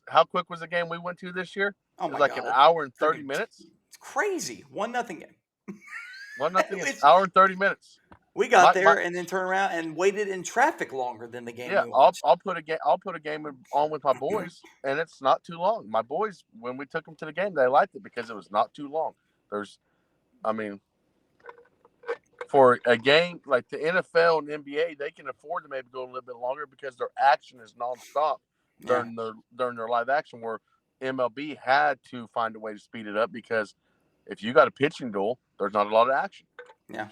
How quick was the game we went to this year? Oh it was my like God, an hour and 30 minutes. It's crazy. 1-0 game. 1-0. Hour and 30 minutes. We got there and then turned around and waited in traffic longer than the game. Yeah, I'll put a game on with my boys, and it's not too long. My boys, when we took them to the game, they liked it because it was not too long. For a game like the NFL and NBA, they can afford to maybe go a little bit longer because their action is nonstop during their live action. Where MLB had to find a way to speed it up because if you got a pitching duel, there's not a lot of action. Yeah.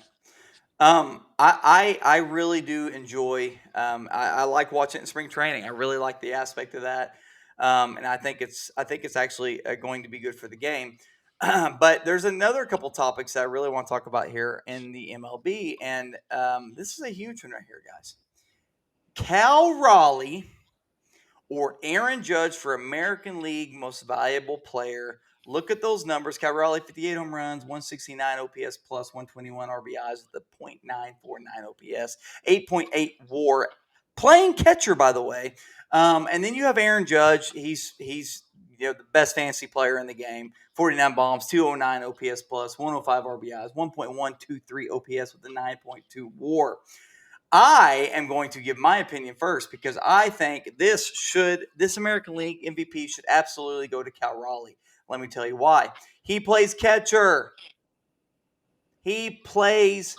I really do enjoy. I like watching it in spring training. I really like the aspect of that, and I think it's actually going to be good for the game. But there's another couple topics that I really want to talk about here in the MLB, and this is a huge one right here, guys. Cal Raleigh or Aaron Judge for American League Most Valuable Player. Look at those numbers. Cal Raleigh, 58 home runs, 169 OPS plus, 121 RBIs with a .949 OPS, 8.8 WAR. Playing catcher, by the way. And then you have Aaron Judge. He's the best fantasy player in the game. 49 bombs, 209 OPS plus, 105 RBIs, 1.123 OPS with a 9.2 WAR. I am going to give my opinion first because I think this American League MVP should absolutely go to Cal Raleigh. Let me tell you why. He plays catcher. He plays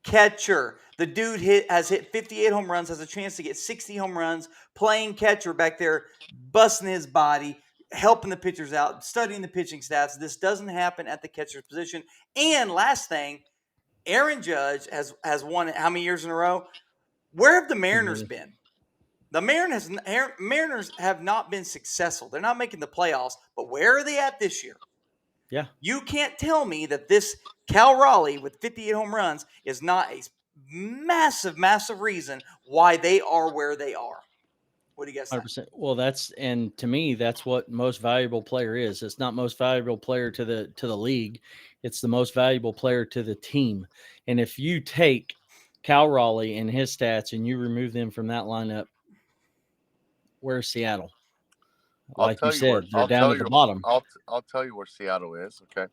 catcher. The dude has hit 58 home runs, has a chance to get 60 home runs, playing catcher back there, busting his body, helping the pitchers out, studying the pitching stats. This doesn't happen at the catcher's position. And last thing, Aaron Judge has won how many years in a row? Where have the Mariners been? The Mariners have not been successful. They're not making the playoffs, but where are they at this year? Yeah. You can't tell me that this Cal Raleigh with 58 home runs is not a massive, massive reason why they are where they are. What do you guys think? 100%. Well, and to me, that's what most valuable player is. It's not most valuable player to the league. It's the most valuable player to the team. And if you take Cal Raleigh and his stats and you remove them from that lineup, where's Seattle? Like you said, they're down at the bottom. I'll tell you where Seattle is. Okay.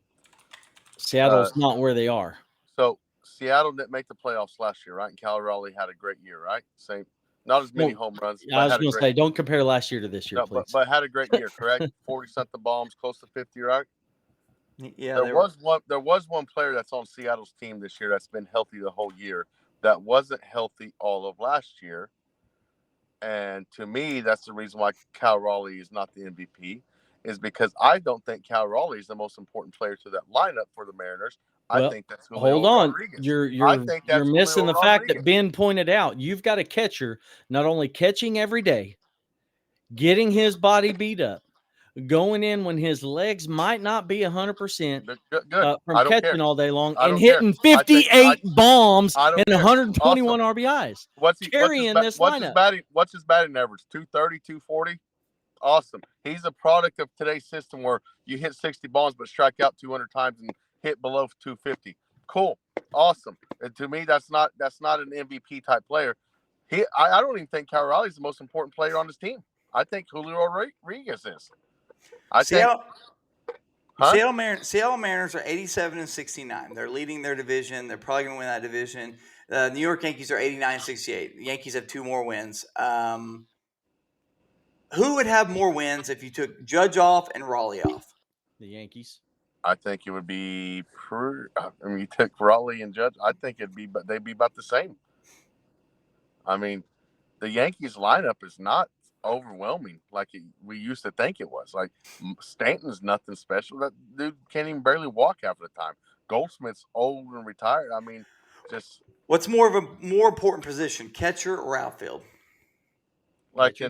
Seattle's not where they are. So Seattle didn't make the playoffs last year, right? And Cal Raleigh had a great year, right? Same. Not as many home runs. I was going to say, don't compare last year to this year, please. But had a great year, correct? 40-something bombs, close to 50, right? Yeah. There was one player that's on Seattle's team this year that's been healthy the whole year that wasn't healthy all of last year. And to me, that's the reason why Cal Raleigh is not the MVP, is because I don't think Cal Raleigh is the most important player to that lineup for the Mariners. I think that's Julio Rodriguez. You're missing the fact that Ben pointed out. You've got a catcher not only catching every day, getting his body beat up, going in when his legs might not be 100% from catching all day long, and hitting 58 bombs and 121 RBIs. What's his batting average? 230, 240? Awesome. He's a product of today's system where you hit 60 bombs but strike out 200 times and hit below 250. Cool. Awesome. And to me, that's not an MVP type player. I don't even think Cal Raleigh is the most important player on his team. I think Julio Rodriguez is. Seattle Mariners are 87-69. They're leading their division. They're probably going to win that division. The New York Yankees are 89-68. The Yankees have 2 more wins. Who would have more wins if you took Judge off and Raleigh off? The Yankees. I think it would be. You took Raleigh and Judge. I think they'd be about the same. I mean, the Yankees lineup is not overwhelming like we used to think it was. Like Stanton's nothing special. That dude can't even barely walk half the time. Goldschmidt's old and retired. I mean, just what's more important position, catcher or outfield? Like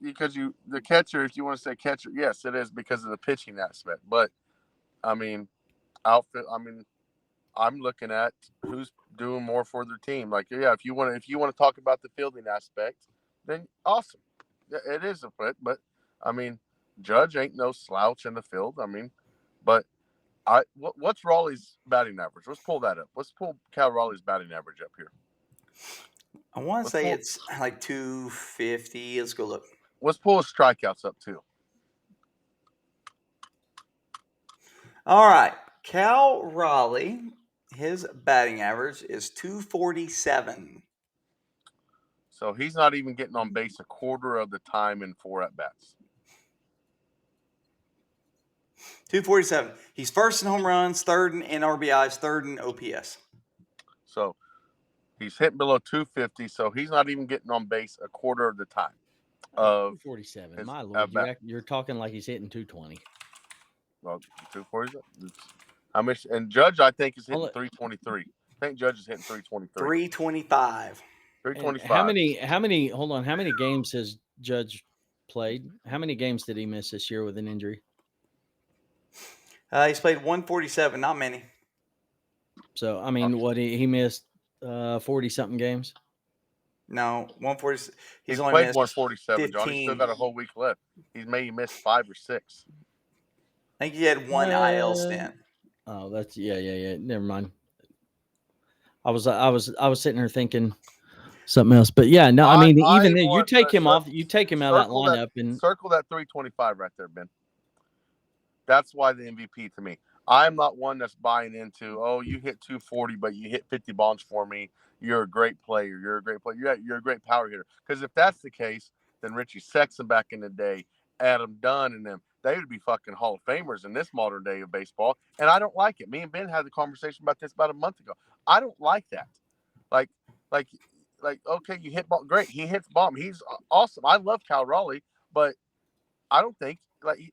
because the catcher, if you want to say catcher, yes, it is because of the pitching aspect. But I mean, outfield. I mean, I'm looking at who's doing more for their team. Like, yeah, if you want to talk about the fielding aspect, then awesome. Yeah, it is a fit, but I mean, Judge ain't no slouch in the field. I mean, but what's Raleigh's batting average? Let's pull that up. Let's pull Cal Raleigh's batting average up here. I want to say it's like 250. Let's go look. Let's pull his strikeouts up too. All right, Cal Raleigh, his batting average is 247. So he's not even getting on base a quarter of the time in 4 at-bats. 247. He's first in home runs, third in RBIs, third in OPS. So he's hitting below 250, so he's not even getting on base a quarter of the time. 247. My Lord, you're talking like he's hitting 220. Well, 247. How much? And Judge, I think, is hitting 323. I think Judge is hitting 323. 325. 325. How many? Hold on. How many games has Judge played? How many games did he miss this year with an injury? He's played 147. Not many. So I mean, he missed 40-something games. No, 140. He's only played missed 147. 15. John, he's still got a whole week left. He's maybe missed 5 or 6. I think he had one IL stint. Oh, that's yeah. Never mind. I was sitting here thinking something else, but yeah, no. I mean, even then, you take him off, you take him out of that lineup, and circle that 325 right there, Ben. That's why the MVP to me. I'm not one that's buying into, oh, you hit 240, but you hit 50 bombs for me. you're a great player. You're a great player. You're a great power hitter. Because if that's the case, then Richie Sexton back in the day, Adam Dunn and them, they would be fucking Hall of Famers in this modern day of baseball. And I don't like it. Me and Ben had the conversation about this about a month ago. I don't like that. Like, like, okay, you hit ball. Great. He hits bomb. He's awesome. I love Cal Raleigh, but I don't think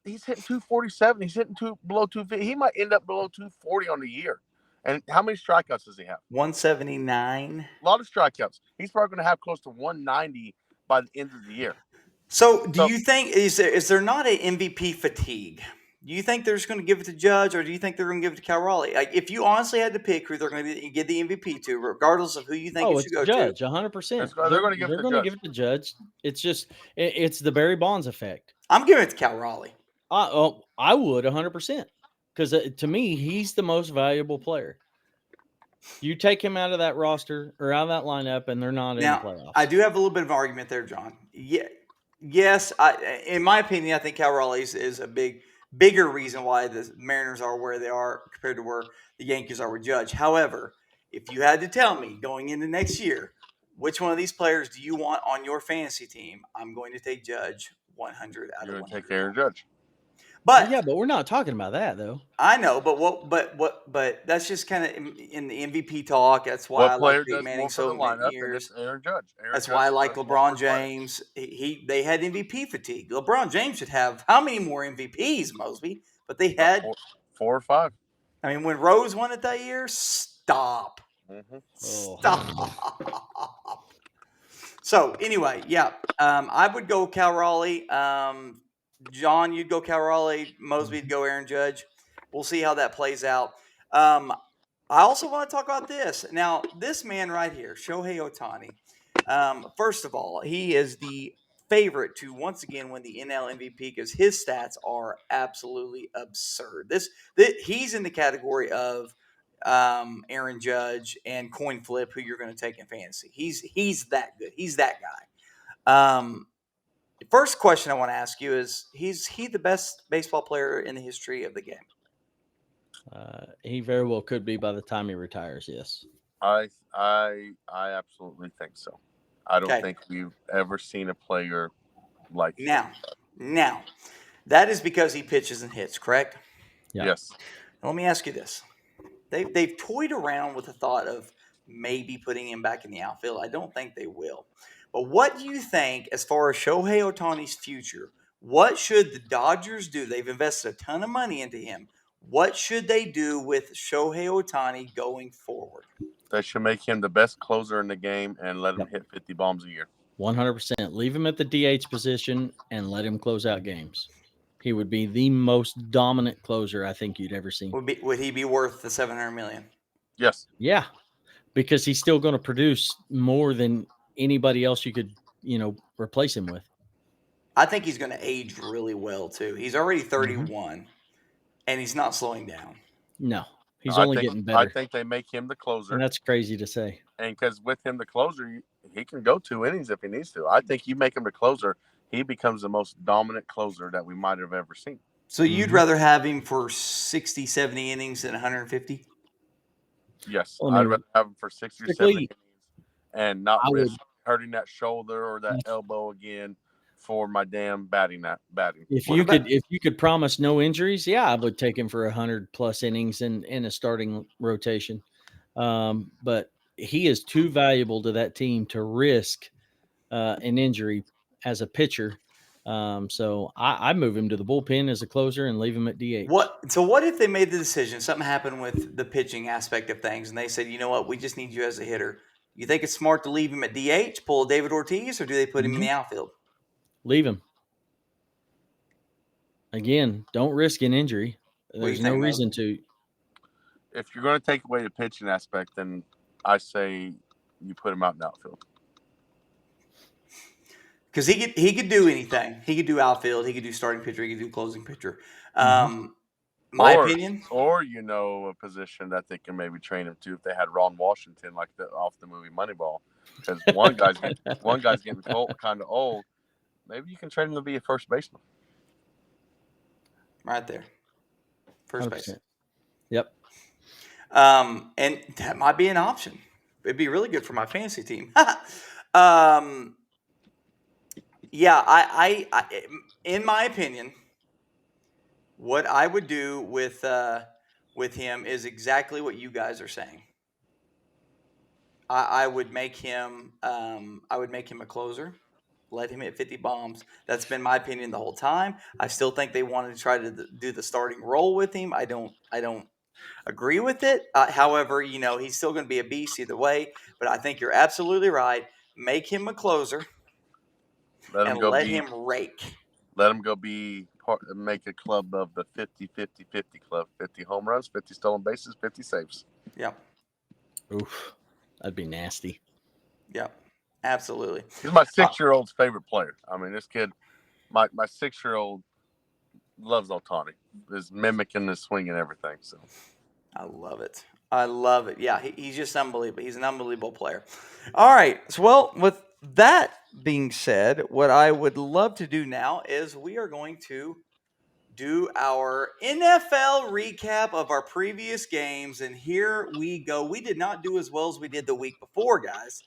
he's hitting 247. He's hitting below 250. He might end up below 240 on the year. And how many strikeouts does he have? 179. A lot of strikeouts. He's probably going to have close to 190 by the end of the year. So, do you think is there not an MVP fatigue? Do you think they're just going to give it to Judge, or do you think they're going to give it to Cal Raleigh? Like, if you honestly had to pick who they're going to give the MVP to, regardless of who you think it should go Judge, to, 100%. They're going to give it to Judge. It's just it's the Barry Bonds effect. I'm giving it to Cal Raleigh. I would 100% because to me he's the most valuable player. You take him out of that roster or out of that lineup, and they're not in the playoffs. I do have a little bit of an argument there, John. Yeah, yes. In my opinion, I think Cal Raleigh is a bigger reason why the Mariners are where they are compared to where the Yankees are with Judge. However, if you had to tell me going into next year, which one of these players do you want on your fantasy team, I'm going to take Judge 100 out of 100. You're going to take Aaron Judge. But yeah, but we're not talking about that though. I know, but that's just kind of in the MVP talk. That's why I like Peyton Manning so many years. Aaron Judge. That's why I like LeBron James. They had MVP fatigue. LeBron James should have how many more MVPs, Mosby? But they had 4 or 5. I mean, when Rose won it that year, stop. Mm-hmm. Stop. So anyway, yeah, I would go Cal Raleigh. John, you'd go Cal Raleigh. Mosby'd go Aaron Judge. We'll see how that plays out. I also want to talk about this. Now, this man right here, Shohei Ohtani, first of all, he is the favorite to once again win the NL MVP because his stats are absolutely absurd. He's in the category of Aaron Judge and coin flip who you're going to take in fantasy. He's that good. He's that guy. The first question I want to ask you is: Is he the best baseball player in the history of the game? He very well could be by the time he retires. Yes, I absolutely think so. I don't think we've ever seen a player like now. That is because he pitches and hits, correct? Yeah. Yes. Now, let me ask you this: They've toyed around with the thought of maybe putting him back in the outfield. I don't think they will. But what do you think as far as Shohei Ohtani's future? What should the Dodgers do? They've invested a ton of money into him. What should they do with Shohei Ohtani going forward? They should make him the best closer in the game and let him hit 50 bombs a year. 100%. Leave him at the DH position and let him close out games. He would be the most dominant closer I think you'd ever seen. Would he be worth the $700 million? Yes. Yeah, because he's still going to produce more than anybody else you could, replace him with. I think he's going to age really well too. He's already 31, and he's not slowing down. No, he's only getting better. I think they make him the closer. And that's crazy to say. And because with him the closer, he can go 2 innings if he needs to. I think you make him the closer, he becomes the most dominant closer that we might have ever seen. So you'd rather have him for 60, 70 innings than 150? Yes. I'd rather have him for 60 or 70 innings and not risk hurting that shoulder or that elbow again for my damn batting. If you could promise no injuries, I would take him for 100+ innings in a starting rotation. But he is too valuable to that team to risk an injury as a pitcher. So I move him to the bullpen as a closer and leave him at DH. What if they made the decision, something happened with the pitching aspect of things, and they said, you know what, we just need you as a hitter. You think it's smart to leave him at DH, pull David Ortiz, or do they put him in the outfield? Leave him. Again, don't risk an injury. There's no reason to. If you're going to take away the pitching aspect, then I say you put him out in the outfield. Because he could do anything. He could do outfield. He could do starting pitcher. He could do closing pitcher. My opinion. Or a position that they can maybe train him to if they had Ron Washington off the movie Moneyball. Because one guy's getting kind of old. Maybe you can train him to be a first baseman. Right there. First 100%. base. Yep. And that might be an option. it'd be really good for my fantasy team. Yeah, I in my opinion, what I would do with him is exactly what you guys are saying. I would make him a closer. Let him hit 50 bombs. That's been my opinion the whole time. I still think they wanted to try to do the starting role with him. I don't agree with it. However, he's still going to be a beast either way. But I think you're absolutely right. Make him a closer Let him and go let be. him rake. Let him go be part. Make a club of the 50-50-50 club. 50 home runs, 50 stolen bases, 50 saves. Yep. Oof, that'd be nasty. Yep. Absolutely. He's my 6-year-old's favorite player. I mean, this kid, my 6-year-old loves Ohtani. Is mimicking his swing and everything. So I love it. I love it. Yeah, he's just unbelievable. He's an unbelievable player. All right. So, well, with that being said, what I would love to do now is we are going to do our NFL recap of our previous games. And here we go. We did not do as well as we did the week before, guys.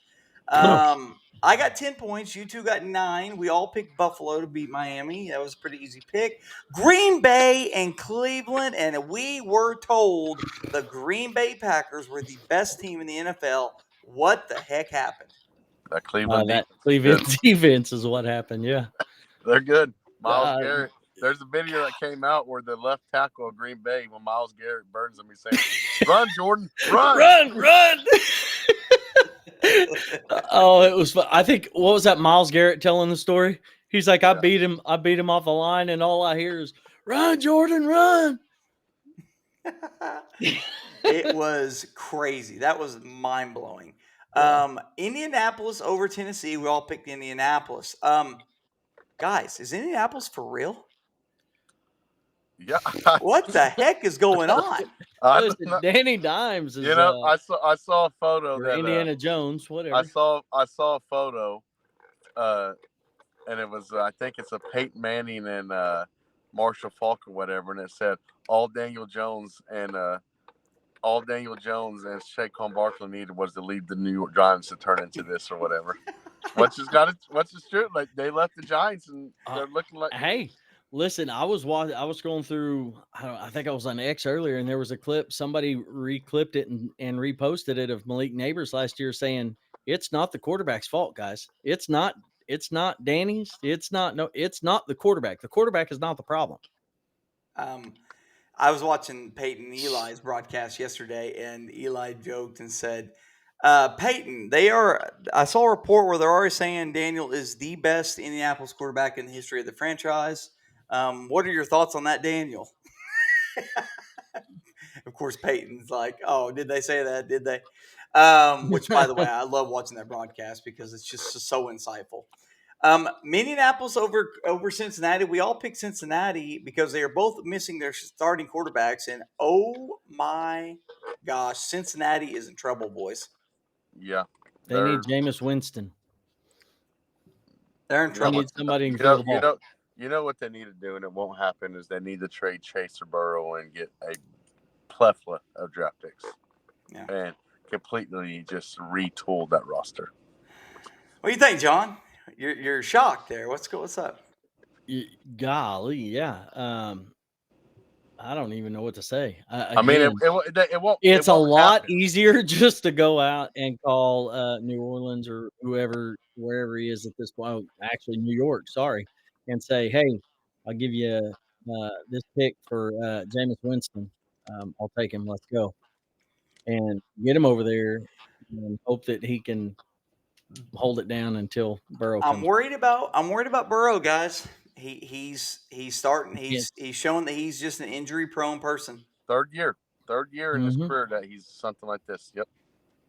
I got 10 points. You two got 9. We all picked Buffalo to beat Miami. That was a pretty easy pick. Green Bay and Cleveland. And we were told the Green Bay Packers were the best team in the NFL. What the heck happened? that Cleveland That defense, Cleveland defense is what happened. Yeah. they're good. Miles Garrett. There's a video that came out where the left tackle of Green Bay, when Miles Garrett burns him, he's saying, "Run, Jordan, run, run!" Oh, it was fun. I think, what was that, Miles Garrett telling the story? He's like, I beat him off the line, and all I hear is, "Run, Jordan, run!" It was crazy. That was mind blowing. Indianapolis over Tennessee. We all picked Indianapolis. Guys, is Indianapolis for real? Yeah. What the heck is going on? Danny Dimes is. I saw a photo that Indiana Jones, whatever. I saw a photo, and it was I think it's a Peyton Manning and Marshall Faulk or whatever, and it said all Daniel Jones and Saquon Barkley needed was to lead the New York Giants to turn into this or whatever. What's true? Like, they left the Giants and they're looking like. Hey, listen, I was scrolling through. I think I was on X earlier, and there was a clip. Somebody reclipped it and reposted it of Malik Neighbors last year saying it's not the quarterback's fault, guys. It's not Danny's. It's not the quarterback. The quarterback is not the problem. I was watching Peyton and Eli's broadcast yesterday, and Eli joked and said, Peyton, I saw a report where they're already saying Daniel is the best Indianapolis quarterback in the history of the franchise. What are your thoughts on that, Daniel? Of course, Peyton's like, oh, did they say that? Did they? Which, by the way, I love watching that broadcast because it's just so insightful. Minneapolis over Cincinnati. We all picked Cincinnati because they are both missing their starting quarterbacks. And oh my gosh, Cincinnati is in trouble, boys. Yeah. They need Jameis Winston. They're in trouble. They need somebody who can throw the ball. You know what they need to do, and it won't happen, is they need to trade Chase or Burrow and get a plethora of draft picks. Yeah. And completely just retool that roster. What do you think, John? You're shocked there. What's up? Golly, yeah. I don't even know what to say. I mean, it won't. It's a lot easier just to go out and call New Orleans or wherever he is at this point. Actually, New York. Sorry, and say, hey, I'll give you this pick for Jameis Winston. I'll take him. Let's go, and get him over there, and hope that he can hold it down until Burrow comes. I'm worried about Burrow, guys. He's starting. He's shown that he's just an injury-prone person. Third year in his career that he's something like this. Yep.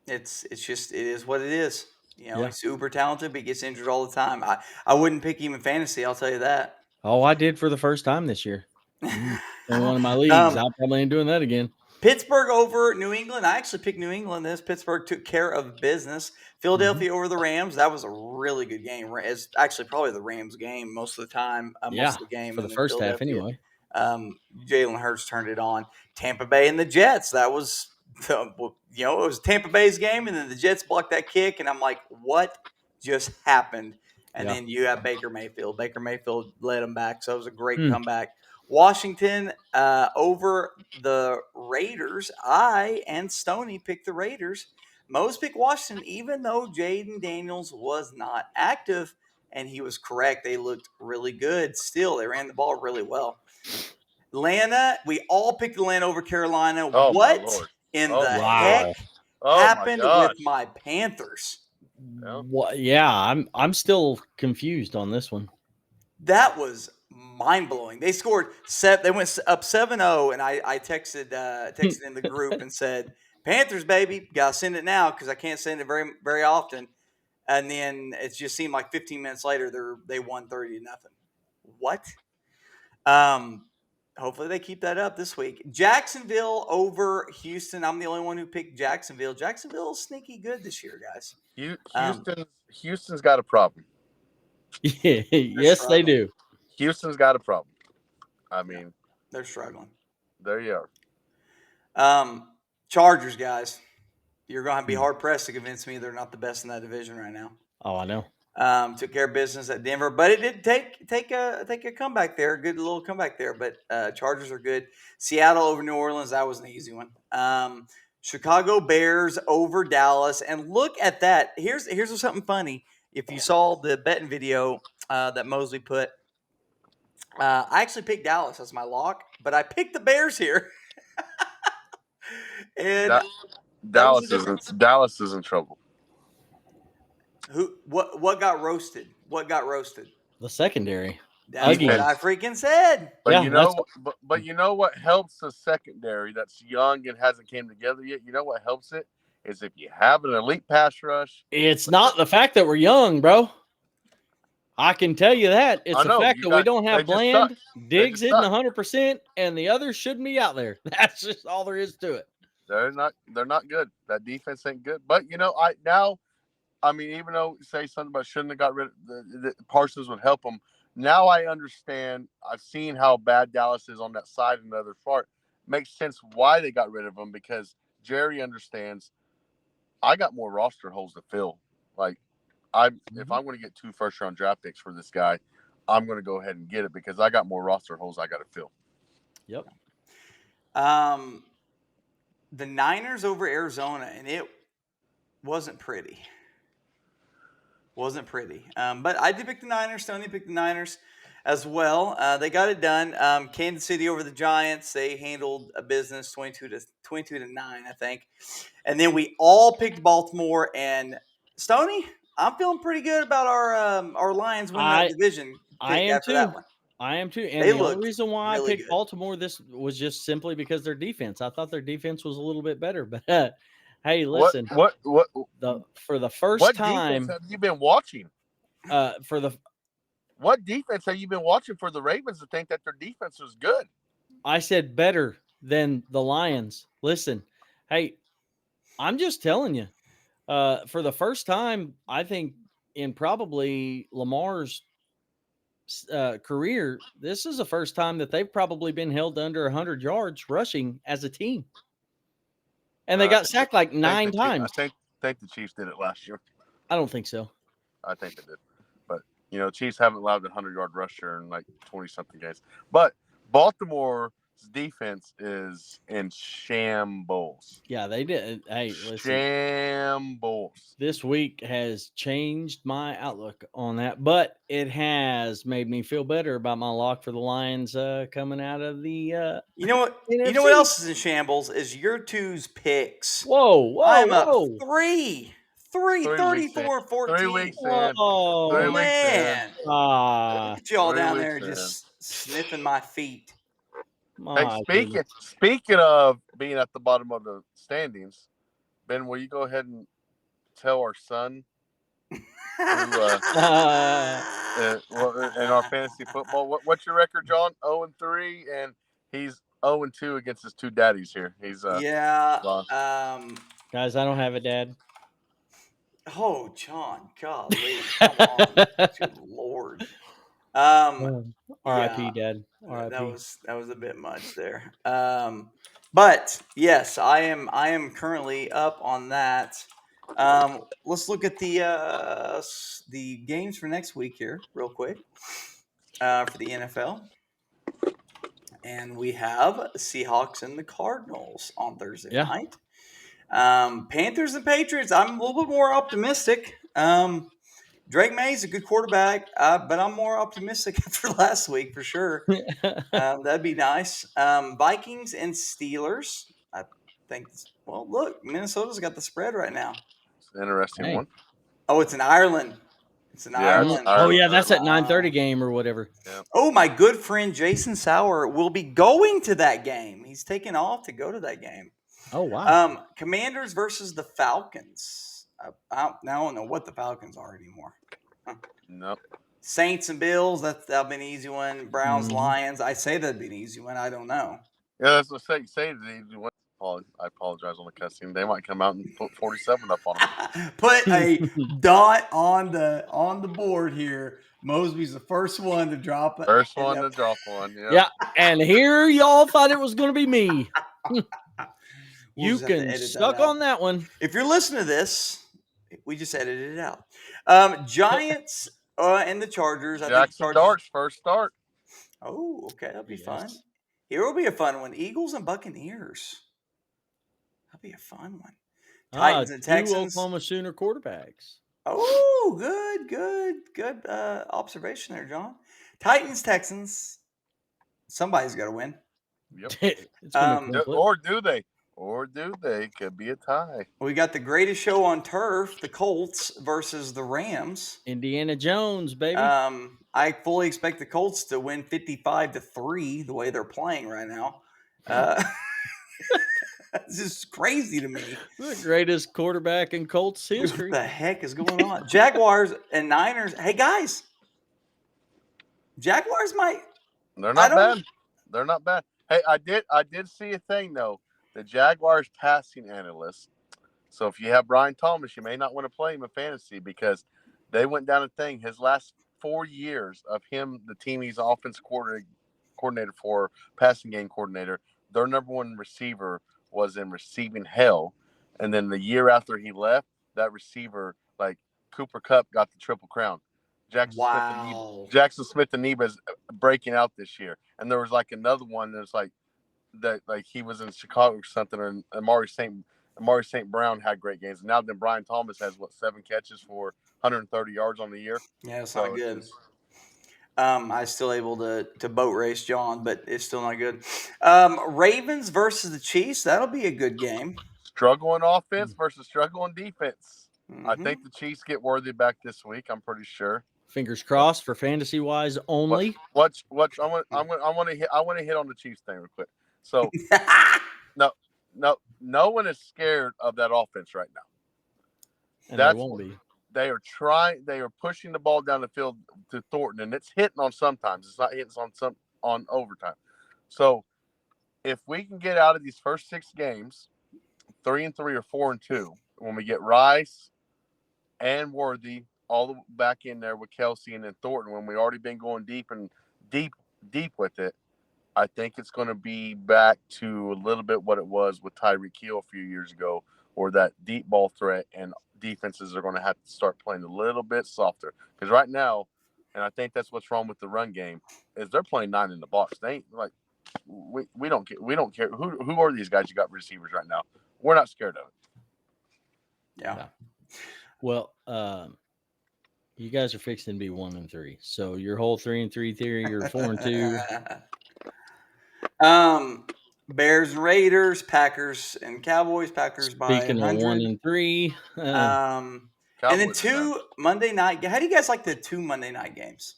It is what it is. He's uber talented, but he gets injured all the time. I wouldn't pick him in fantasy. I'll tell you that. Oh, I did for the first time this year. In one of my leagues, I probably ain't doing that again. Pittsburgh over New England. I actually picked New England. Pittsburgh took care of business. Philadelphia over the Rams. That was a really good game. It's actually probably the Rams game most of the time. Most of the game for the first half anyway. Jalen Hurts turned it on. Tampa Bay and the Jets. That was it was Tampa Bay's game, and then the Jets blocked that kick, and I'm like, what just happened? And Yeah. then you have Baker Mayfield. Baker Mayfield led them back, so it was a great Hmm. comeback. Washington over the Raiders. I and Stoney picked the Raiders. Most picked Washington, even though Jaden Daniels was not active, and he was correct. They looked really good. Still, they ran the ball really well. Atlanta, we all picked Atlanta over Carolina. Oh my What lord! in Oh the my heck lord! Oh my happened with gosh! my Panthers? Yeah. What? Yeah, I'm still confused on this one. That was mind blowing. They scored they went up 7-0, and I texted in the group and said, Panthers, baby, gotta send it now because I can't send it very, very often. And then it just seemed like 15 minutes later they won 30-0. What? Hopefully they keep that up this week. Jacksonville over Houston. I'm the only one who picked Jacksonville. Jacksonville's sneaky good this year, guys. Houston's got a problem. Yeah, yes, they do. Houston's got a problem. I mean, they're struggling. There you are. Chargers, guys. You're going to be hard pressed to convince me they're not the best in that division right now. Oh, I know. Took care of business at Denver, but it did take a comeback there, a good little comeback there. But Chargers are good. Seattle over New Orleans, that was an easy one. Chicago Bears over Dallas, and look at that. Here's something funny. If you saw the betting video that Mosley put, I actually picked Dallas as my lock, but I picked the Bears here. And Dallas is in trouble. What got roasted? What got roasted? The secondary. That's what I freaking said. But yeah, you know what helps the secondary that's young and hasn't came together yet? You know what helps it is if you have an elite pass rush. It's not the fact that we're young, bro. I can tell you that. It's the fact that we don't have Bland, Diggs hitting 100%, and the others shouldn't be out there. That's just all there is to it. They're not good. That defense ain't good. But even though say something about shouldn't have got rid of the Parsons would help them. Now I understand. I've seen how bad Dallas is on that side and the other part. Makes sense why they got rid of him because Jerry understands. I got more roster holes to fill. Like, if I'm going to get 2 first-round draft picks for this guy, I'm going to go ahead and get it because I got more roster holes I got to fill. Yep. The Niners over Arizona, and it wasn't pretty. But I did pick the Niners. Stoney picked the Niners as well. They got it done. Kansas City over the Giants. They handled a business 22-9, I think. And then we all picked Baltimore. And Stoney, I'm feeling pretty good about our Lions winning that division. I am too. That one. I am too. And the only reason why I picked Baltimore this was just simply because their defense. I thought their defense was a little bit better, but hey, listen. For the first what time defense have you been watching? What defense have you been watching for the Ravens to think that their defense was good? I said better than the Lions. Listen, hey, I'm just telling you. For the first time, I think in probably Lamar's career, this is the first time that they've probably been held under 100 yards rushing as a team. And they got sacked like 9 times. I think the Chiefs did it last year. I don't think so. I think they did. But, Chiefs haven't allowed a 100-yard rusher in like 20-something games. But Baltimore's defense is in shambles. Yeah, they did. Hey, listen. Shambles. This week has changed my outlook on that, but it has made me feel better about my lock for the Lions coming out of the You know what? NFC. You know what else is in shambles is your two's picks. Whoa. I'm up 3, 34, 14. 3 weeks in. Oh, 3 weeks man. in. Look at y'all down there just sniffing my feet. Hey, speaking of being at the bottom of the standings, Ben, will you go ahead and tell our son in our fantasy football? What's your record, John? 0-3, and he's 0-2 against his 2 daddies here. He's guys, I don't have a dad. Oh, John, golly, come on, good Lord. R.I.P. Dad. R.I.P. That was a bit much there. But yes, I am currently up on that. Let's look at the games for next week here, real quick, for the NFL. And we have Seahawks and the Cardinals on Thursday Yeah. night. Panthers and Patriots. I'm a little bit more optimistic. Drake May's a good quarterback, but I'm more optimistic after last week for sure. That'd be nice. Vikings and Steelers. I think. Well, look, Minnesota's got the spread right now. It's an interesting Hey. one. Oh, it's in Ireland. It's in Yeah, it's Ireland. Oh yeah, Ireland. that's that Wow. 9:30 game or whatever. Oh, my good friend Jason Sauer will be going to that game. He's taking off to go to that game. Oh wow. Commanders versus the Falcons. I don't know what the Falcons are anymore. Nope. Saints and Bills. That'll be an easy one. Browns, Mhm. Lions. I say that'd be an easy one. I don't know. Yeah, that's what I say. I apologize on the cussing. They might come out and put 47 up on them. Put a dot on the board here. Mosby's the first one to drop it. First one to drop one. Yeah. Yeah, and here y'all thought it was going to be me. We'll You just have to can edit that suck out. on that one. If you're listening to this, we just edited it out. Giants and the Chargers. I think Jackson Chargers. Dart's first start. Oh, okay, that'll be fun. Yes. Here will be a fun one. Eagles and Buccaneers. That'll be a fun one. Ah, Titans and two Texans. Oklahoma Sooner quarterbacks. Oh, good observation there, John. Titans, Texans. Somebody's got to win. Yep. It's gonna be a coin flip. Or do they? Or do they? Could be a tie. We got the greatest show on turf, the Colts versus the Rams. Indiana Jones, baby. I fully expect the Colts to win 55-3 the way they're playing right now. It's just crazy to me. The greatest quarterback in Colts history. What the heck is going on? Jaguars and Niners. Hey guys, Jaguars might. They're not bad. They're not bad. Hey, I did see a thing though. The Jaguars passing analyst. So if you have Brian Thomas, you may not want to play him in fantasy because they went down a thing. His last 4 years of him, the team he's offensive coordinator for, passing game coordinator, their number one receiver was in receiving hell. And then the year after he left, that receiver, like Cooper Kupp, got the Triple Crown. Jackson Smith-Njigba is breaking out this year. And there was like another one that's like that, like he was in Chicago or something, and Amari St. Brown had great games. And now then Brian Thomas has 7 catches for 130 yards on the year. Yeah, it's not good. I still able to boat race John, but it's still not good. Ravens versus the Chiefs. That'll be a good game. Struggling offense versus struggling defense. Mm-hmm. I think the Chiefs get Worthy back this week. I'm pretty sure. Fingers crossed for fantasy wise only. I want to hit on the Chiefs thing real quick. So no one is scared of that offense right now. And they won't be. They are pushing the ball down the field to Thornton, and it's hitting on sometimes. It's not hitting on overtime. So if we can get out of these first 6 games, 3-3 or 4-2, when we get Rice and Worthy all the back in there with Kelsey and then Thornton, when we already been going deep with it, I think it's going to be back to a little bit what it was with Tyreek Hill a few years ago, or that deep ball threat, and defenses are going to have to start playing a little bit softer. Because right now, and I think that's what's wrong with the run game, is they're playing 9 in the box. They ain't like we don't care who are these guys you got receivers right now. We're not scared of it. Yeah. Well, you guys are fixing to be 1-3. So your whole 3-3 theory, you're 4-2. Bears and Raiders, Packers and Cowboys. Packers by 100. Speaking of 1-3. And then 2 Monday night. How do you guys like the 2 Monday night games?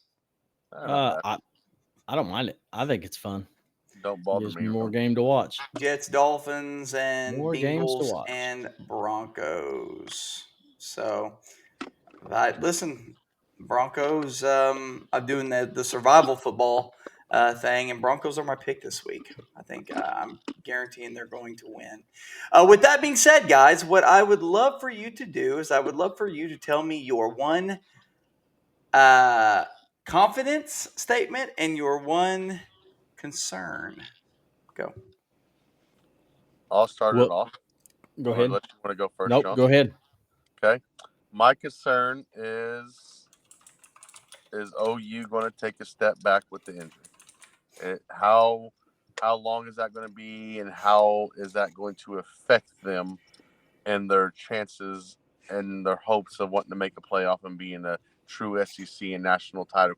I don't mind it. I think it's fun. Don't bother me. More game to watch. Jets, Dolphins, and more Bengals and Broncos. So, listen, Broncos. I'm doing the survival football thing, and Broncos are my pick this week. I think I'm guaranteeing they're going to win. With that being said, guys, what I would love for you to do is I would love for you to tell me your one confidence statement and your one concern. Go. I'll start Well, it off. go Or ahead. unless you want to go first, Nope, John. go ahead. Okay. My concern is OU going to take a step back with the injury? How long is that going to be, and how is that going to affect them and their chances and their hopes of wanting to make a playoff and being a true SEC and national title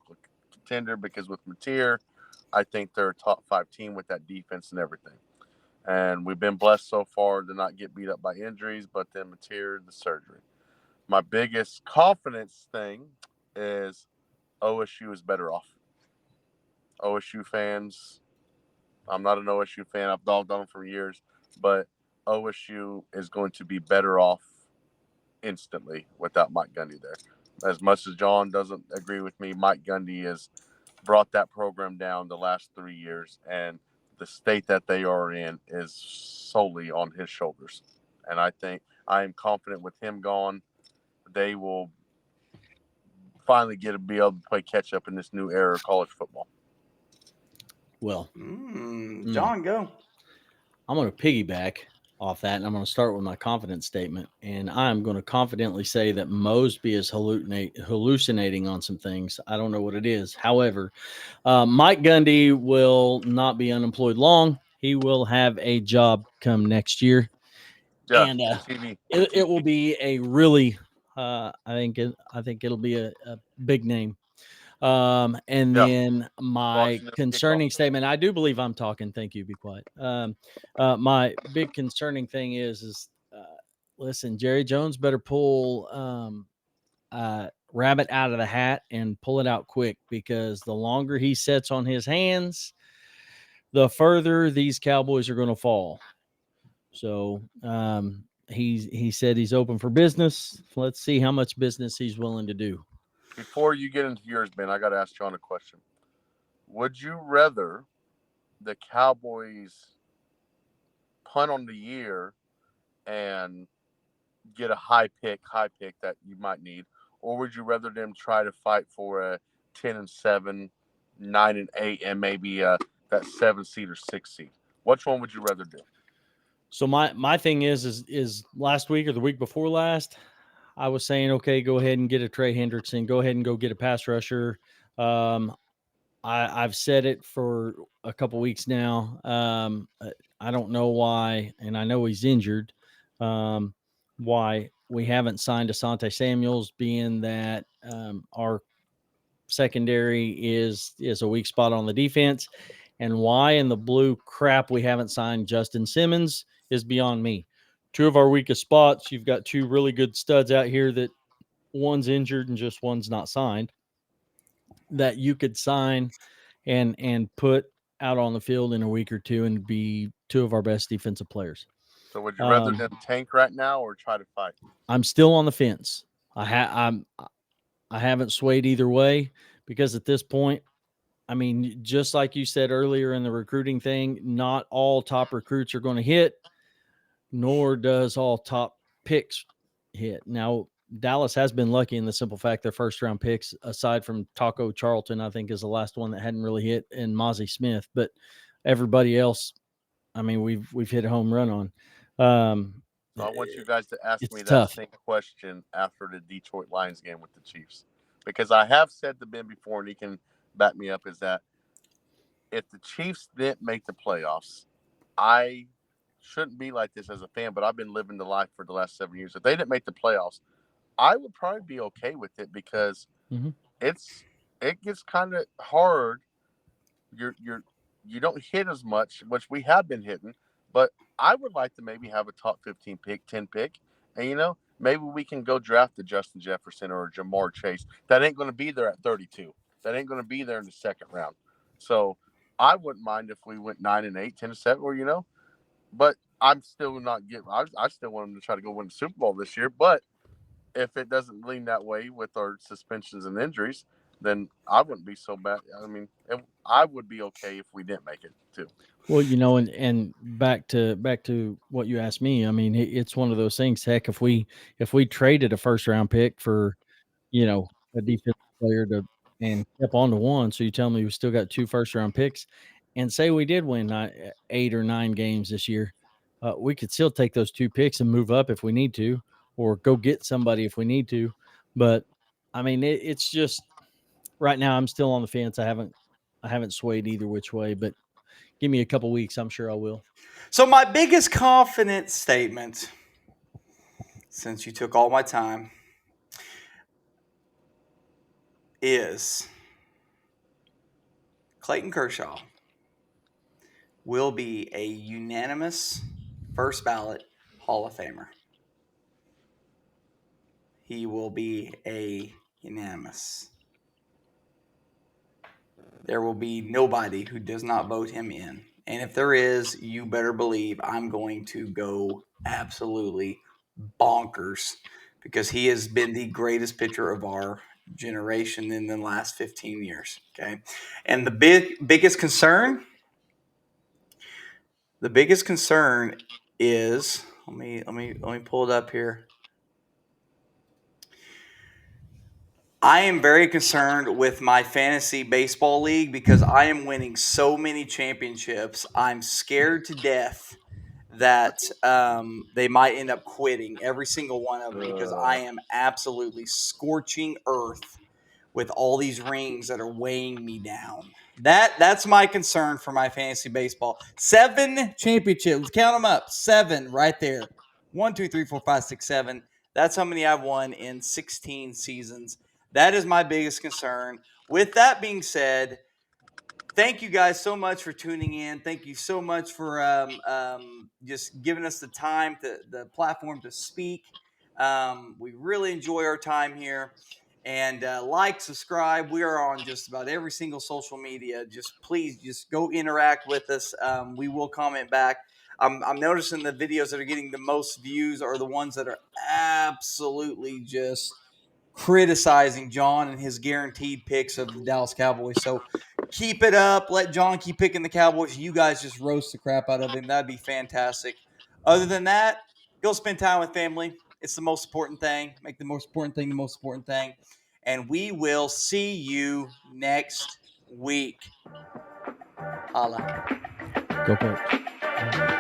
contender? Because with Mateer, I think they're a top 5 team with that defense and everything. And we've been blessed so far to not get beat up by injuries, but then Mateer, the surgery. My biggest confidence thing is OSU is better off. OSU fans, I'm not an OSU fan. I've dogged on them for years, but OSU is going to be better off instantly without Mike Gundy there. As much as John doesn't agree with me, Mike Gundy has brought that program down the last 3 years, and the state that they are in is solely on his shoulders. And I think I am confident with him gone, they will finally be able to play catch up in this new era of college football. Well, John, go. I'm going to piggyback off that, and I'm going to start with my confidence statement. And I'm going to confidently say that Mosby is hallucinating on some things. I don't know what it is. However, Mike Gundy will not be unemployed long. He will have a job come next year. Yeah, And TV. it will be a really, I think it'll be a big name. And Yeah. then my Washington concerning kickoff. statement, I do believe I'm talking. Thank you. Be quiet. My big concerning thing is listen, Jerry Jones better pull rabbit out of the hat and pull it out quick, because the longer he sits on his hands, the further these Cowboys are going to fall. So he said he's open for business. Let's see how much business he's willing to do. Before you get into yours, Ben, I got to ask John a question. Would you rather the Cowboys punt on the year and get a high pick that you might need, or would you rather them try to fight for a 10-7, 9-8, and maybe that 7 seed or 6 seed? Which one would you rather do? So my thing is last week or the week before last, I was saying, okay, go ahead and get a Trey Hendrickson. Go ahead and go get a pass rusher. I've said it for a couple weeks now. I don't know why, and I know he's injured. Why we haven't signed Asante Samuels, being that our secondary is a weak spot on the defense, and why in the blue crap we haven't signed Justin Simmons is beyond me. Two of our weakest spots. You've got two really good studs out here that one's injured and just one's not signed, that you could sign and put out on the field in a week or two and be two of our best defensive players. So would you rather them tank right now or try to fight? I'm still on the fence. I haven't swayed either way, because at this point, I mean, just like you said earlier in the recruiting thing, not all top recruits are going to hit, nor does all top picks hit. Now, Dallas has been lucky in the simple fact their first round picks, aside from Taco Charlton, I think is the last one that hadn't really hit, and Mozzie Smith, but everybody else, I mean, we've hit a home run on. So I want you guys to ask me that tough. same question after the Detroit Lions game with the Chiefs, because I have said to Ben before, and he can back me up, is that if the Chiefs didn't make the playoffs, I shouldn't be like this as a fan, but I've been living the life for the last 7 years. If they didn't make the playoffs, I would probably be okay with it, because it gets kind of hard. You don't hit as much, which we have been hitting, but I would like to maybe have a top 15 pick, 10 pick, and maybe we can go draft the Justin Jefferson or Jamar Chase. That ain't going to be there at 32. That ain't going to be there in the second round. So I wouldn't mind if we went 9-8, 10-7, or but I'm still not getting. I still want them to try to go win the Super Bowl this year. But if it doesn't lean that way with our suspensions and injuries, then I wouldn't be so bad. I mean, I would be okay if we didn't make it too. Well, and back to what you asked me. I mean, it's one of those things. Heck, if we traded a first round pick for a defensive player and kept on to one, so you tell me we still got two first round picks, and say we did win 8 or 9 games this year, we could still take those 2 picks and move up if we need to, or go get somebody if we need to. But I mean, it's just right now I'm still on the fence. I haven't swayed either which way, but give me a couple weeks. I'm sure I will. So my biggest confidence statement, since you took all my time, is Clayton Kershaw will be a unanimous first ballot Hall of Famer. He will be a unanimous. There will be nobody who does not vote him in. And if there is, you better believe I'm going to go absolutely bonkers, because he has been the greatest pitcher of our generation in the last 15 years. Okay. And the biggest concern is, let me pull it up here. I am very concerned with my fantasy baseball league because I am winning so many championships. I'm scared to death that they might end up quitting, every single one of them, because I am absolutely scorching earth with all these rings that are weighing me down. That's my concern for my fantasy baseball. 7 championships. Count them up. 7 right there. 1, 2, 3, 4, 5, 6, 7. That's how many I've won in 16 seasons. That is my biggest concern. With that being said, thank you guys so much for tuning in. Thank you so much for just giving us the time, the platform to speak. We really enjoy our time here. And like, subscribe. We are on just about every single social media. Please go interact with us. We will comment back. I'm noticing the videos that are getting the most views are the ones that are absolutely just criticizing John and his guaranteed picks of the Dallas Cowboys. So keep it up. Let John keep picking the Cowboys. You guys just roast the crap out of him. That'd be fantastic. Other than that, go spend time with family. It's the most important thing. Make the most important thing the most important thing. And we will see you next week. Holla. Go Colts.